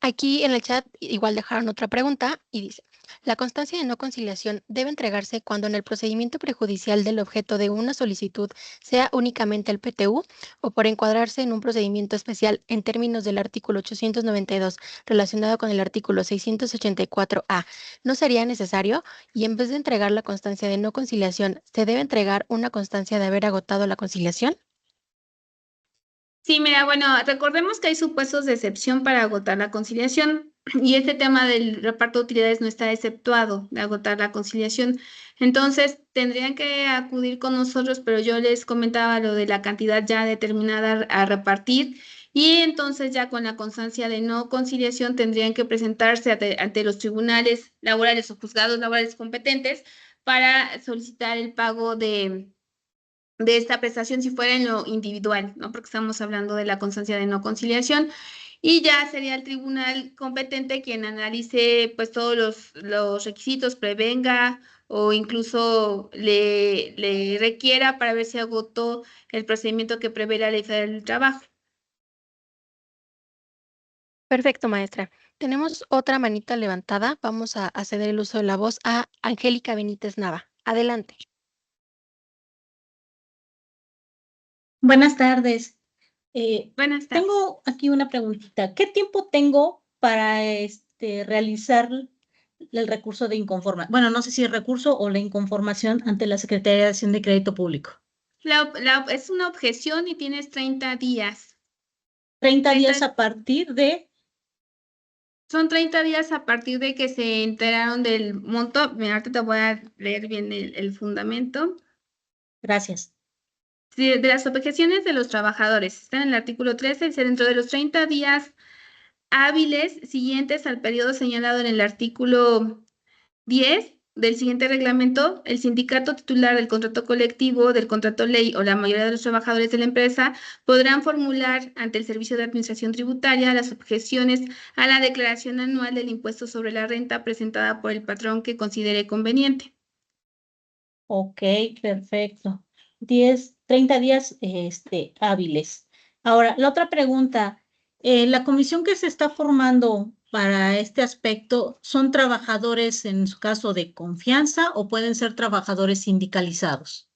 Aquí en el chat igual dejaron otra pregunta y dice, la constancia de no conciliación debe entregarse cuando en el procedimiento prejudicial del objeto de una solicitud sea únicamente el PTU o por encuadrarse en un procedimiento especial en términos del artículo 892 relacionado con el artículo 684A. ¿No sería necesario? Y en vez de entregar la constancia de no conciliación, ¿se debe entregar una constancia de haber agotado la conciliación? Sí, mira, bueno, recordemos que hay supuestos de excepción para agotar la conciliación y este tema del reparto de utilidades no está exceptuado de agotar la conciliación. Entonces, tendrían que acudir con nosotros, pero yo les comentaba lo de la cantidad ya determinada a repartir y entonces ya con la constancia de no conciliación tendrían que presentarse ante los tribunales laborales o juzgados laborales competentes para solicitar el pago de esta prestación si fuera en lo individual, ¿no? Porque estamos hablando de la constancia de no conciliación y ya sería el tribunal competente quien analice pues todos los requisitos, prevenga o incluso le requiera para ver si agotó el procedimiento que prevé la Ley Federal del Trabajo. Perfecto, maestra. Tenemos otra manita levantada. Vamos a ceder el uso de la voz a Angélica Benítez Nava. Adelante. Buenas tardes. Buenas tardes. Tengo aquí una preguntita. ¿Qué tiempo tengo para realizar el recurso de inconformación. Bueno, no sé si el recurso o la inconformación ante la Secretaría de Hacienda y Crédito Público. Es una objeción y tienes 30 días. 30 días a partir de... Son 30 días a partir de que se enteraron del monto. Mira, ahorita te voy a leer bien el fundamento. Gracias. Sí, de las objeciones de los trabajadores. Está en el artículo 13, dice, dentro de los 30 días hábiles siguientes al periodo señalado en el artículo 10 del siguiente reglamento, el sindicato titular del contrato colectivo, del contrato ley o la mayoría de los trabajadores de la empresa podrán formular ante el Servicio de Administración Tributaria las objeciones a la declaración anual del impuesto sobre la renta presentada por el patrón que considere conveniente. Ok, perfecto. 30 días hábiles. Ahora, la otra pregunta, la comisión que se está formando para este aspecto, ¿son trabajadores en su caso de confianza o pueden ser trabajadores sindicalizados?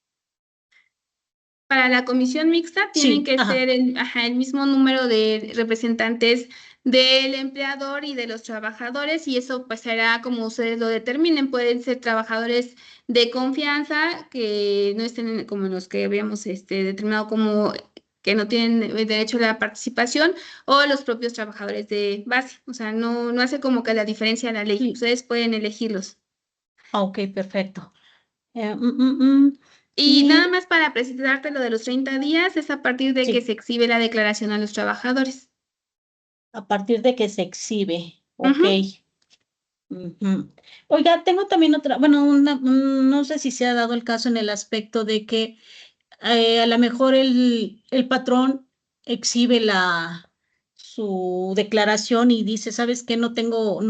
Para la comisión mixta tienen Sí, que ajá. ser el mismo número de representantes del empleador y de los trabajadores, y eso pues será como ustedes lo determinen. Pueden ser trabajadores de confianza que no estén como los que habíamos determinado como que no tienen derecho a la participación, o los propios trabajadores de base. O sea, no hace como que la diferencia la ley. Ustedes pueden elegirlos. Ok, perfecto. Y nada más para precisarte lo de los 30 días, es a partir de que Sí. se exhibe la declaración a los trabajadores. A partir de que se exhibe, ok. Ujú. Ujú. Oiga, tengo también otra, bueno, no sé si se ha dado el caso en el aspecto de que a lo mejor el patrón exhibe su declaración y dice, ¿sabes qué? No tengo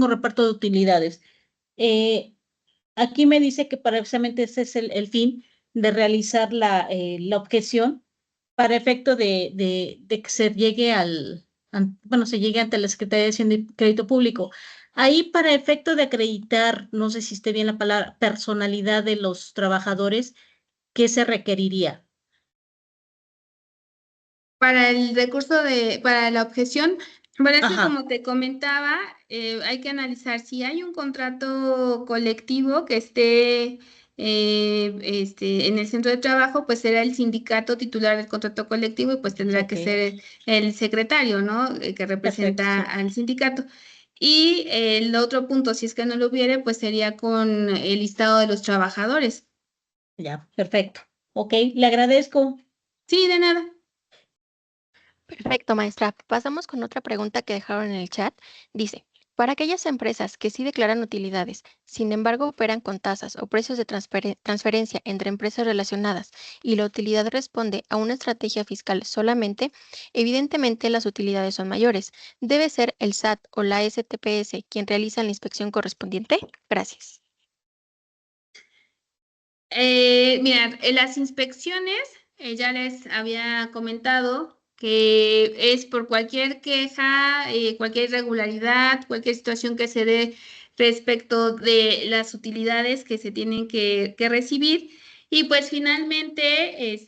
reparto de utilidades. Eh, Aquí me dice que precisamente ese es el fin de realizar la objeción para efecto de que se llegue se llegue ante la Secretaría de Hacienda y Crédito Público. Ahí para efecto de acreditar, no sé si esté bien la palabra, personalidad de los trabajadores, ¿qué se requeriría? Para el recurso para la objeción, bueno, es que Ajá, como te comentaba, hay que analizar si hay un contrato colectivo que esté en el centro de trabajo, pues será el sindicato titular del contrato colectivo y pues tendrá que ok, ser el secretario, ¿no? Que perfecto, representa sí. al sindicato. Y el otro punto, si es que no lo hubiere, pues sería con el listado de los trabajadores. Ya, perfecto. Ok, le agradezco. Sí, de nada. Perfecto, maestra. Pasamos con otra pregunta que dejaron en el chat. Dice, para aquellas empresas que sí declaran utilidades, sin embargo operan con tasas o precios de transferencia entre empresas relacionadas y la utilidad responde a una estrategia fiscal solamente, evidentemente las utilidades son mayores. ¿Debe ser el SAT o la STPS quien realiza la inspección correspondiente? Gracias. Mira, en las inspecciones, ya les había comentado que es por cualquier queja, cualquier irregularidad, cualquier situación que se dé respecto de las utilidades que se tienen que recibir. Y pues finalmente,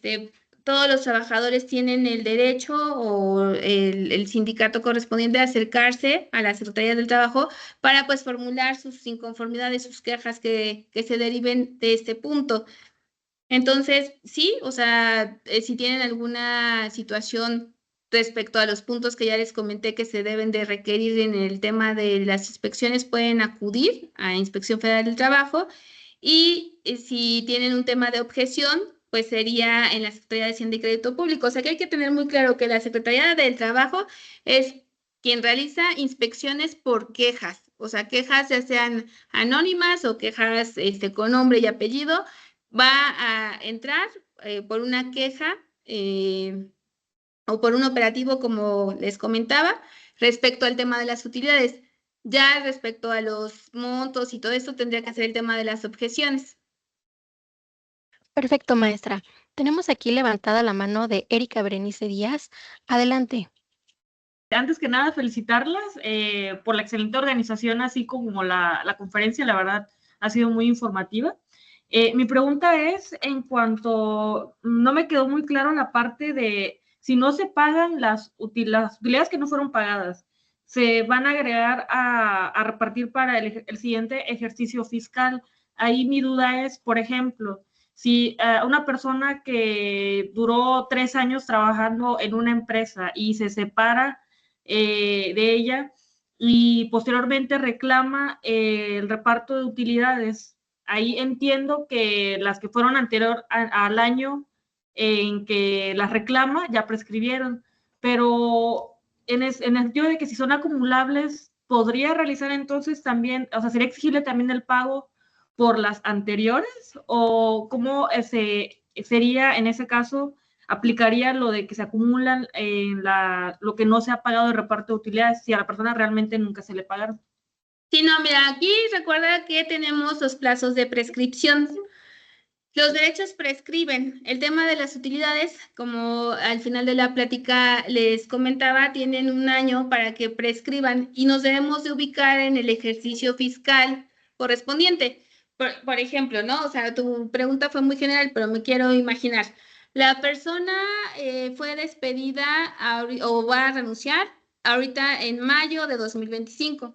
todos los trabajadores tienen el derecho o el sindicato correspondiente a acercarse a la Secretaría del Trabajo para pues formular sus inconformidades, sus quejas que se deriven de este punto. Entonces, sí, o sea, si tienen alguna situación respecto a los puntos que ya les comenté que se deben de requerir en el tema de las inspecciones, pueden acudir a Inspección Federal del Trabajo, y si tienen un tema de objeción, pues sería en la Secretaría de Hacienda y Crédito Público. O sea que hay que tener muy claro que la Secretaría del Trabajo es quien realiza inspecciones por quejas, o sea, quejas ya sean anónimas o quejas con nombre y apellido. Va a entrar por una queja o por un operativo, como les comentaba, respecto al tema de las utilidades. Ya respecto a los montos y todo esto, tendría que ser el tema de las objeciones. Perfecto, maestra. Tenemos aquí levantada la mano de Erika Berenice Díaz. Adelante. Antes que nada, felicitarlas por la excelente organización, así como la conferencia, la verdad, ha sido muy informativa. Mi pregunta es, en cuanto, no me quedó muy claro la parte de si no se pagan las utilidades que no fueron pagadas, se van a agregar a repartir para el siguiente ejercicio fiscal. Ahí mi duda es, por ejemplo, si una persona que duró 3 años trabajando en una empresa y se separa de ella y posteriormente reclama el reparto de utilidades, ahí entiendo que las que fueron anterior al año en que las reclama ya prescribieron, pero en el sentido de que si son acumulables, ¿podría realizar entonces también, o sea, sería exigible también el pago por las anteriores? ¿O cómo sería en ese caso, aplicaría lo de que se acumulan lo que no se ha pagado de reparto de utilidades si a la persona realmente nunca se le pagaron? Sí, no, mira, aquí recuerda que tenemos los plazos de prescripción. Los derechos prescriben. El tema de las utilidades, como al final de la plática les comentaba, tienen 1 año para que prescriban y nos debemos de ubicar en el ejercicio fiscal correspondiente. Por ejemplo, ¿no? O sea, tu pregunta fue muy general, pero me quiero imaginar. La persona fue despedida o va a renunciar ahorita en mayo de 2025.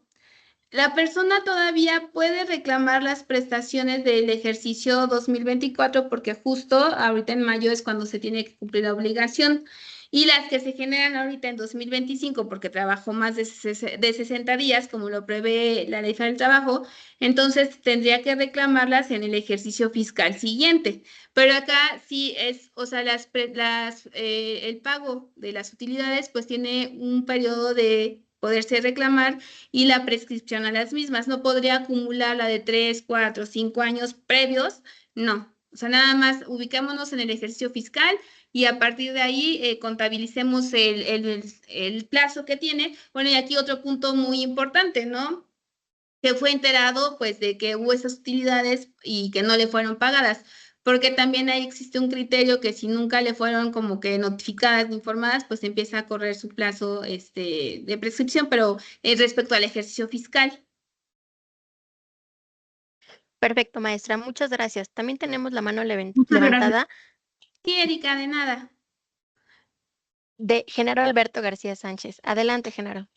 La persona todavía puede reclamar las prestaciones del ejercicio 2024 porque justo ahorita en mayo es cuando se tiene que cumplir la obligación, y las que se generan ahorita en 2025 porque trabajó más de 60 días, como lo prevé la Ley Federal del Trabajo, entonces tendría que reclamarlas en el ejercicio fiscal siguiente. Pero acá sí es, o sea, el pago de las utilidades pues tiene un periodo de poderse reclamar y la prescripción a las mismas. No podría acumular la de 3, 4, 5 años previos, no. O sea, nada más ubicémonos en el ejercicio fiscal y a partir de ahí contabilicemos el plazo que tiene. Bueno, y aquí otro punto muy importante, ¿no? Que fue enterado pues de que hubo esas utilidades y que no le fueron pagadas, porque también ahí existe un criterio que si nunca le fueron como que notificadas ni informadas, pues empieza a correr su plazo de prescripción, pero respecto al ejercicio fiscal. Perfecto, maestra. Muchas gracias. También tenemos la mano Muchas levantada Sí, Erika, de nada. de Genaro Alberto García Sánchez. Adelante, Genaro.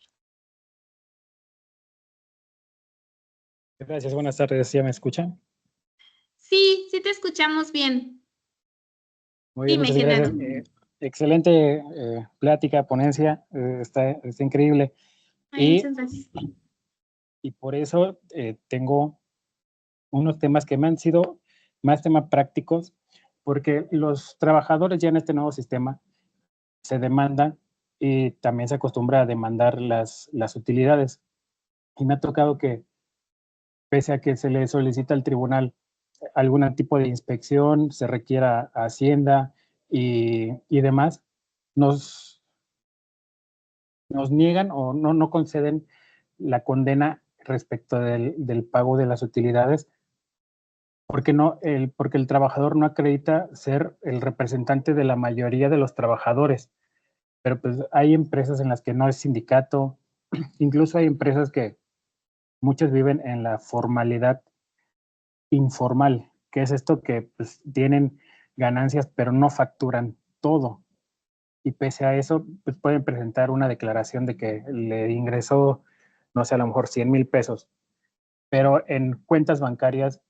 Gracias, buenas tardes. ¿Ya me escuchan? Sí, sí te escuchamos bien. Muy bien, Dime, muchas gracias. Genaro. Excelente plática, ponencia, está increíble. Ay, muchas gracias. Y por eso tengo unos temas que me han sido más temas prácticos, porque los trabajadores ya en este nuevo sistema se demandan y también se acostumbra a demandar las utilidades. Y me ha tocado que, pese a que se le solicita al tribunal algún tipo de inspección, se requiera a Hacienda y demás, nos niegan o no conceden la condena respecto del pago de las utilidades, porque el trabajador no acredita ser el representante de la mayoría de los trabajadores. Pero pues hay empresas en las que no es sindicato, incluso hay empresas que muchas viven en la formalidad informal, que es esto que pues, tienen ganancias pero no facturan todo. Y pese a eso, pues pueden presentar una declaración de que le ingresó, no sé, a lo mejor 100,000 pesos, pero en cuentas bancarias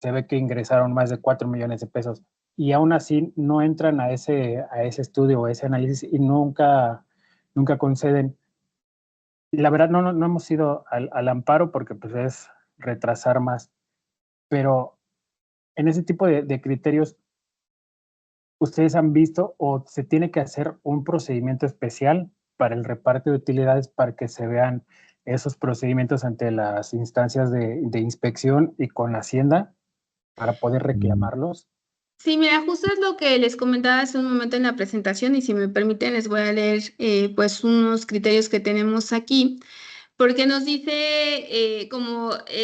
se ve que ingresaron más de 4 millones de pesos. Y aún así no entran a ese estudio o ese análisis y nunca conceden. La verdad no hemos ido al amparo porque pues es retrasar más, pero en ese tipo de criterios, ¿ustedes han visto o se tiene que hacer un procedimiento especial para el reparto de utilidades para que se vean esos procedimientos ante las instancias de inspección y con Hacienda para poder reclamarlos? Sí, mira, justo es lo que les comentaba hace un momento en la presentación y si me permiten les voy a leer pues unos criterios que tenemos aquí, porque nos dice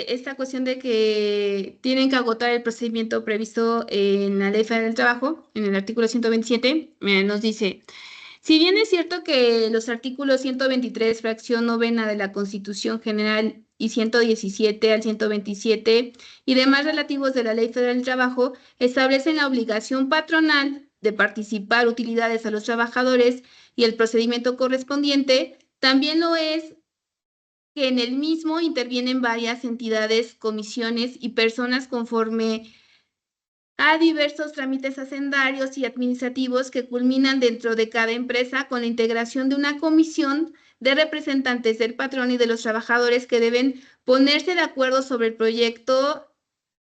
esta cuestión de que tienen que agotar el procedimiento previsto en la Ley Federal del Trabajo, en el artículo 127, nos dice: si bien es cierto que los artículos 123, fracción novena de la Constitución General y 117 al 127 y demás relativos de la Ley Federal del Trabajo establecen la obligación patronal de participar utilidades a los trabajadores y el procedimiento correspondiente, También lo es que en el mismo intervienen varias entidades, comisiones y personas conforme a diversos trámites hacendarios y administrativos que culminan dentro de cada empresa con la integración de una comisión de representantes del patrón y de los trabajadores que deben ponerse de acuerdo sobre el proyecto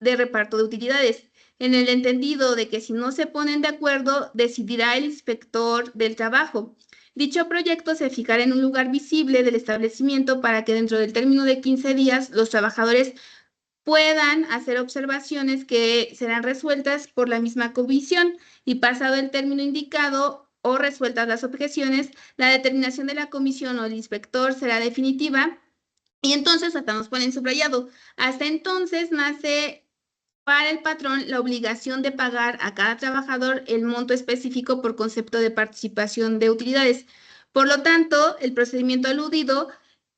de reparto de utilidades, en el entendido de que si no se ponen de acuerdo, decidirá el inspector del trabajo. Dicho proyecto se fijará en un lugar visible del establecimiento para que dentro del término de 15 días los trabajadores puedan hacer observaciones que serán resueltas por la misma comisión y pasado el término indicado o resueltas las objeciones, la determinación de la comisión o el inspector será definitiva y entonces hasta nos ponen subrayado. Hasta entonces nace para el patrón la obligación de pagar a cada trabajador el monto específico por concepto de participación de utilidades. Por lo tanto, el procedimiento aludido,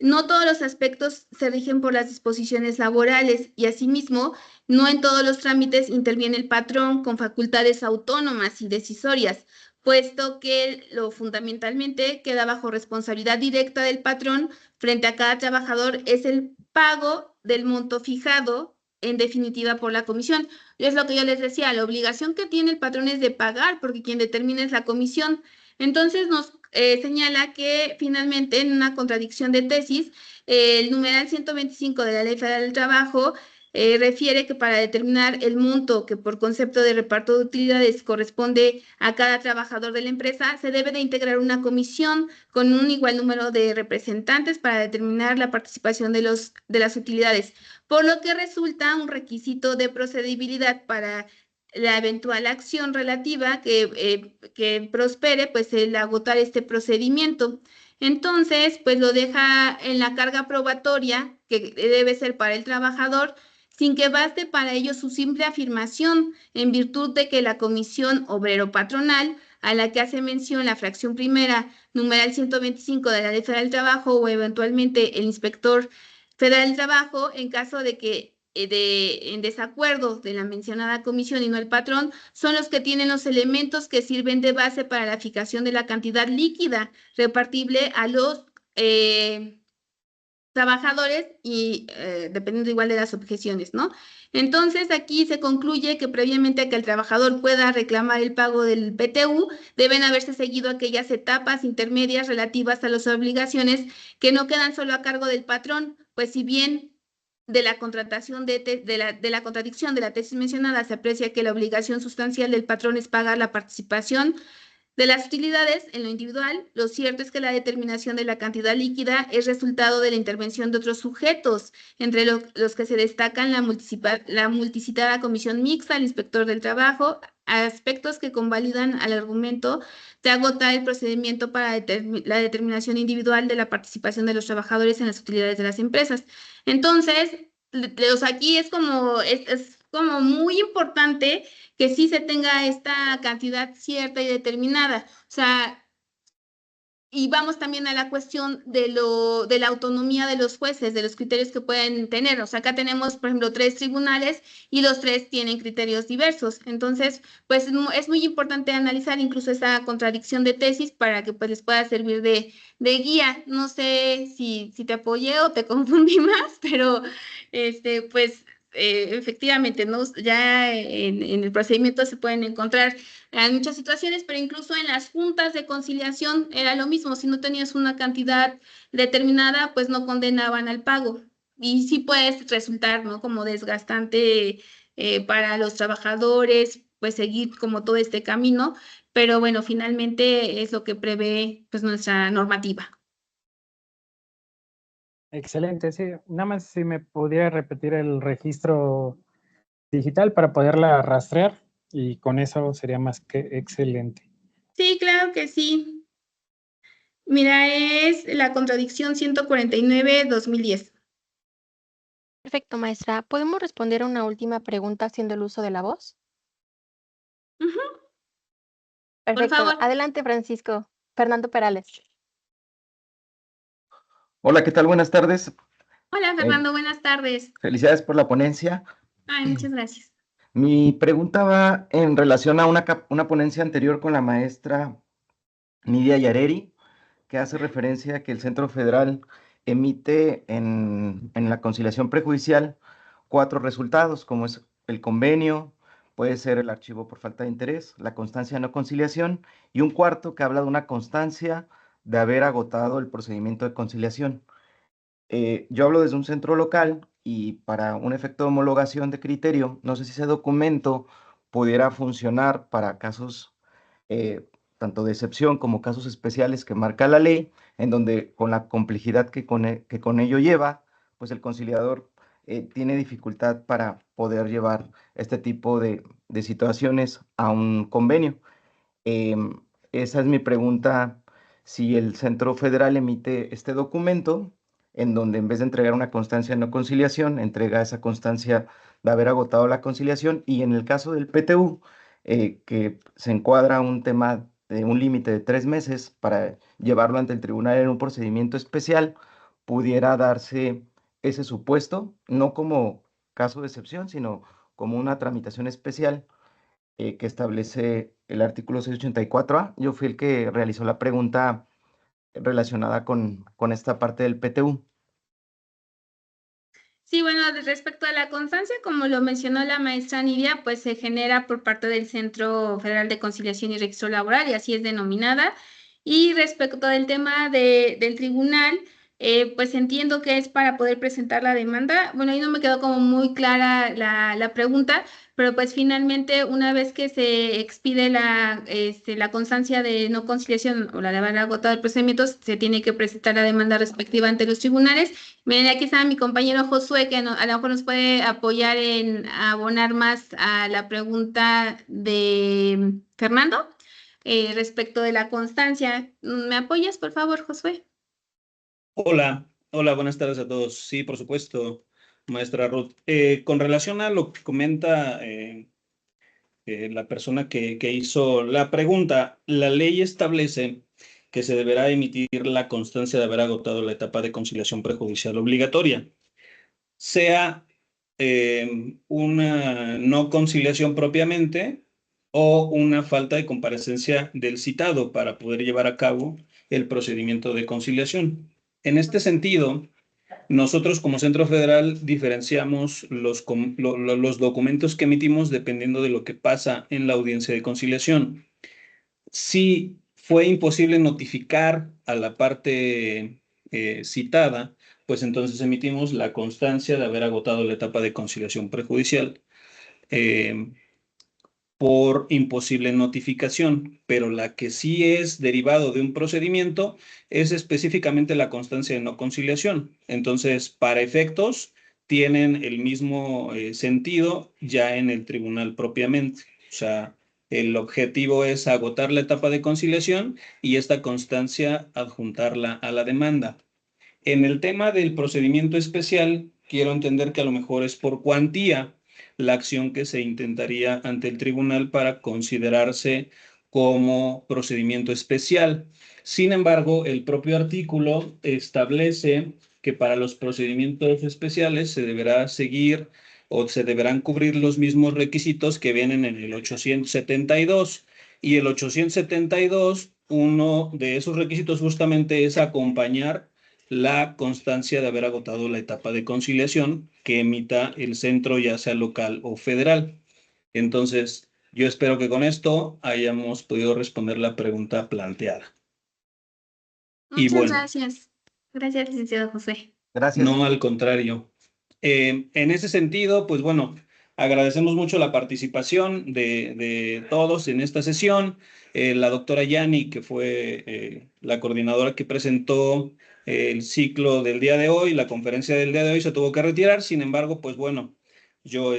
no todos los aspectos se rigen por las disposiciones laborales y asimismo, no en todos los trámites interviene el patrón con facultades autónomas y decisorias, puesto que lo fundamentalmente queda bajo responsabilidad directa del patrón frente a cada trabajador es el pago del monto fijado en definitiva por la comisión. Es lo que yo les decía, la obligación que tiene el patrón es de pagar porque quien determina es la comisión. Entonces nos señala que finalmente en una contradicción de tesis, el numeral 125 de la Ley Federal del Trabajo refiere que para determinar el monto que por concepto de reparto de utilidades corresponde a cada trabajador de la empresa, se debe de integrar una comisión con un igual número de representantes para determinar la participación de las utilidades, por lo que resulta un requisito de procedibilidad para la eventual acción relativa que prospere, pues el agotar este procedimiento. Entonces, pues lo deja en la carga probatoria, que debe ser para el trabajador, sin que baste para ello su simple afirmación, en virtud de que la comisión obrero-patronal, a la que hace mención la fracción primera, numeral 125 de la Ley Federal del Trabajo, o eventualmente el inspector federal del Trabajo, en caso de que en desacuerdo de la mencionada comisión y no el patrón, son los que tienen los elementos que sirven de base para la fijación de la cantidad líquida repartible a los trabajadores y dependiendo igual de las objeciones, ¿no? Entonces, aquí se concluye que previamente a que el trabajador pueda reclamar el pago del PTU, deben haberse seguido aquellas etapas intermedias relativas a las obligaciones que no quedan solo a cargo del patrón, pues si bien de la contratación de la contradicción de la tesis mencionada se aprecia que la obligación sustancial del patrón es pagar la participación de las utilidades en lo individual, lo cierto es que la determinación de la cantidad líquida es resultado de la intervención de otros sujetos, entre los que se destacan la multicitada comisión mixta, el inspector del trabajo, aspectos que convalidan al argumento de agotar el procedimiento para la determinación individual de la participación de los trabajadores en las utilidades de las empresas. Entonces, aquí es como muy importante que sí se tenga esta cantidad cierta y determinada. O sea, y vamos también a la cuestión de la autonomía de los jueces, de los criterios que pueden tener. O sea, acá tenemos, por ejemplo, 3 tribunales y los 3 tienen criterios diversos. Entonces, pues es muy importante analizar incluso esa contradicción de tesis para que pues les pueda servir de guía. No sé si te apoyé o te confundí más, pero pues efectivamente, ¿no? Ya en el procedimiento se pueden encontrar muchas situaciones, pero incluso en las juntas de conciliación era lo mismo. Si no tenías una cantidad determinada, pues no condenaban al pago. Y sí puede resultar, ¿no? Como desgastante para los trabajadores, pues seguir como todo este camino, pero bueno, finalmente es lo que prevé pues nuestra normativa. Excelente, sí. Nada más si me pudiera repetir el registro digital para poderla rastrear y con eso sería más que excelente. Sí, claro que sí. Mira, es la contradicción 149/2010. Perfecto, maestra. ¿Podemos responder a una última pregunta haciendo el uso de la voz? Perfecto. Por favor. Adelante, Francisco. Fernando Perales. Hola, ¿qué tal? Buenas tardes. Hola, Fernando, buenas tardes. Felicidades por la ponencia. Ay, muchas gracias. Mi pregunta va en relación a una ponencia anterior con la maestra Nidia Yareri, que hace referencia a que el Centro Federal emite en la conciliación prejudicial 4 resultados, como es el convenio, puede ser el archivo por falta de interés, la constancia de no conciliación, y un cuarto que habla de una constancia de haber agotado el procedimiento de conciliación. Yo hablo desde un centro local y para un efecto de homologación de criterio, no sé si ese documento pudiera funcionar para casos tanto de excepción como casos especiales que marca la ley, en donde con la complejidad que con ello lleva, pues el conciliador tiene dificultad para poder llevar este tipo de situaciones a un convenio. Esa es mi pregunta, si el Centro Federal emite este documento, en donde en vez de entregar una constancia de no conciliación, entrega esa constancia de haber agotado la conciliación, y en el caso del PTU, que se encuadra un tema de un límite de 3 meses para llevarlo ante el tribunal en un procedimiento especial, pudiera darse ese supuesto, no como caso de excepción, sino como una tramitación especial que establece el artículo 684A. Yo fui el que realizó la pregunta relacionada con esta parte del PTU. Sí, bueno, respecto a la constancia, como lo mencionó la maestra Nidia, pues se genera por parte del Centro Federal de Conciliación y Registro Laboral, y así es denominada. Y respecto del tema del tribunal, pues entiendo que es para poder presentar la demanda. Bueno, ahí no me quedó como muy clara la pregunta, pero pues finalmente una vez que se expide la constancia de no conciliación o la de haber agotado el procedimiento, se tiene que presentar la demanda respectiva ante los tribunales. Miren, aquí está mi compañero Josué, que a lo mejor nos puede apoyar en abonar más a la pregunta de Fernando respecto de la constancia. ¿Me apoyas, por favor, Josué? Hola, buenas tardes a todos. Sí, por supuesto, maestra Ruth. Con relación a lo que comenta la persona que hizo la pregunta, la ley establece que se deberá emitir la constancia de haber agotado la etapa de conciliación prejudicial obligatoria, sea una no conciliación propiamente o una falta de comparecencia del citado para poder llevar a cabo el procedimiento de conciliación. En este sentido, nosotros como Centro Federal diferenciamos los documentos que emitimos dependiendo de lo que pasa en la audiencia de conciliación. Si fue imposible notificar a la parte citada, pues entonces emitimos la constancia de haber agotado la etapa de conciliación prejudicial por imposible notificación, pero la que sí es derivado de un procedimiento es específicamente la constancia de no conciliación. Entonces, para efectos, tienen el mismo sentido ya en el tribunal propiamente. O sea, el objetivo es agotar la etapa de conciliación y esta constancia adjuntarla a la demanda. En el tema del procedimiento especial, quiero entender que a lo mejor es por cuantía la acción que se intentaría ante el tribunal para considerarse como procedimiento especial. Sin embargo, el propio artículo establece que para los procedimientos especiales se deberá seguir o se deberán cubrir los mismos requisitos que vienen en el 872. Y el 872, uno de esos requisitos justamente es acompañar la constancia de haber agotado la etapa de conciliación que emita el centro, ya sea local o federal. Entonces, yo espero que con esto hayamos podido responder la pregunta planteada. Muchas gracias. Gracias, licenciado José. Gracias. No, al contrario. En ese sentido, pues bueno, agradecemos mucho la participación de todos en esta sesión. La doctora Yani, que fue la coordinadora que presentó el ciclo del día de hoy, la conferencia del día de hoy, se tuvo que retirar. Sin embargo, pues bueno, yo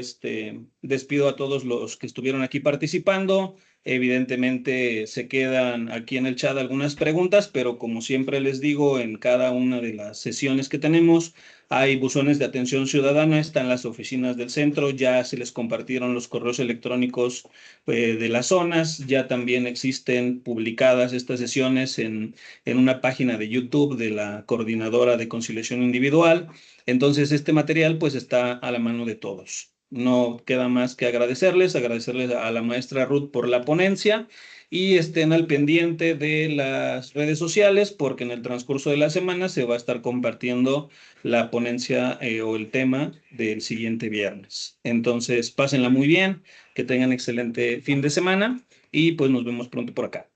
despido a todos los que estuvieron aquí participando. Evidentemente se quedan aquí en el chat algunas preguntas, pero como siempre les digo, en cada una de las sesiones que tenemos, hay buzones de atención ciudadana, están las oficinas del centro, ya se les compartieron los correos electrónicos de las zonas, ya también existen publicadas estas sesiones en una página de YouTube de la Coordinadora de Conciliación Individual. Entonces, este material pues está a la mano de todos. No queda más que agradecerles a la maestra Ruth por la ponencia y estén al pendiente de las redes sociales porque en el transcurso de la semana se va a estar compartiendo la ponencia o el tema del siguiente viernes. Entonces, pásenla muy bien, que tengan excelente fin de semana y pues nos vemos pronto por acá.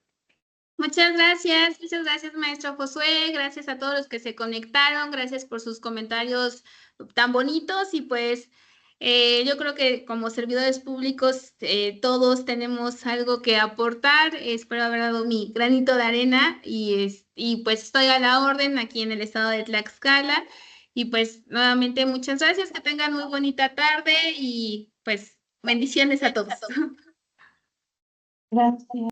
Muchas gracias, maestro Josué, gracias a todos los que se conectaron, gracias por sus comentarios tan bonitos y pues yo creo que como servidores públicos todos tenemos algo que aportar. Espero haber dado mi granito de arena y pues estoy a la orden aquí en el estado de Tlaxcala. Y pues nuevamente muchas gracias, que tengan muy bonita tarde y pues bendiciones a todos. Gracias.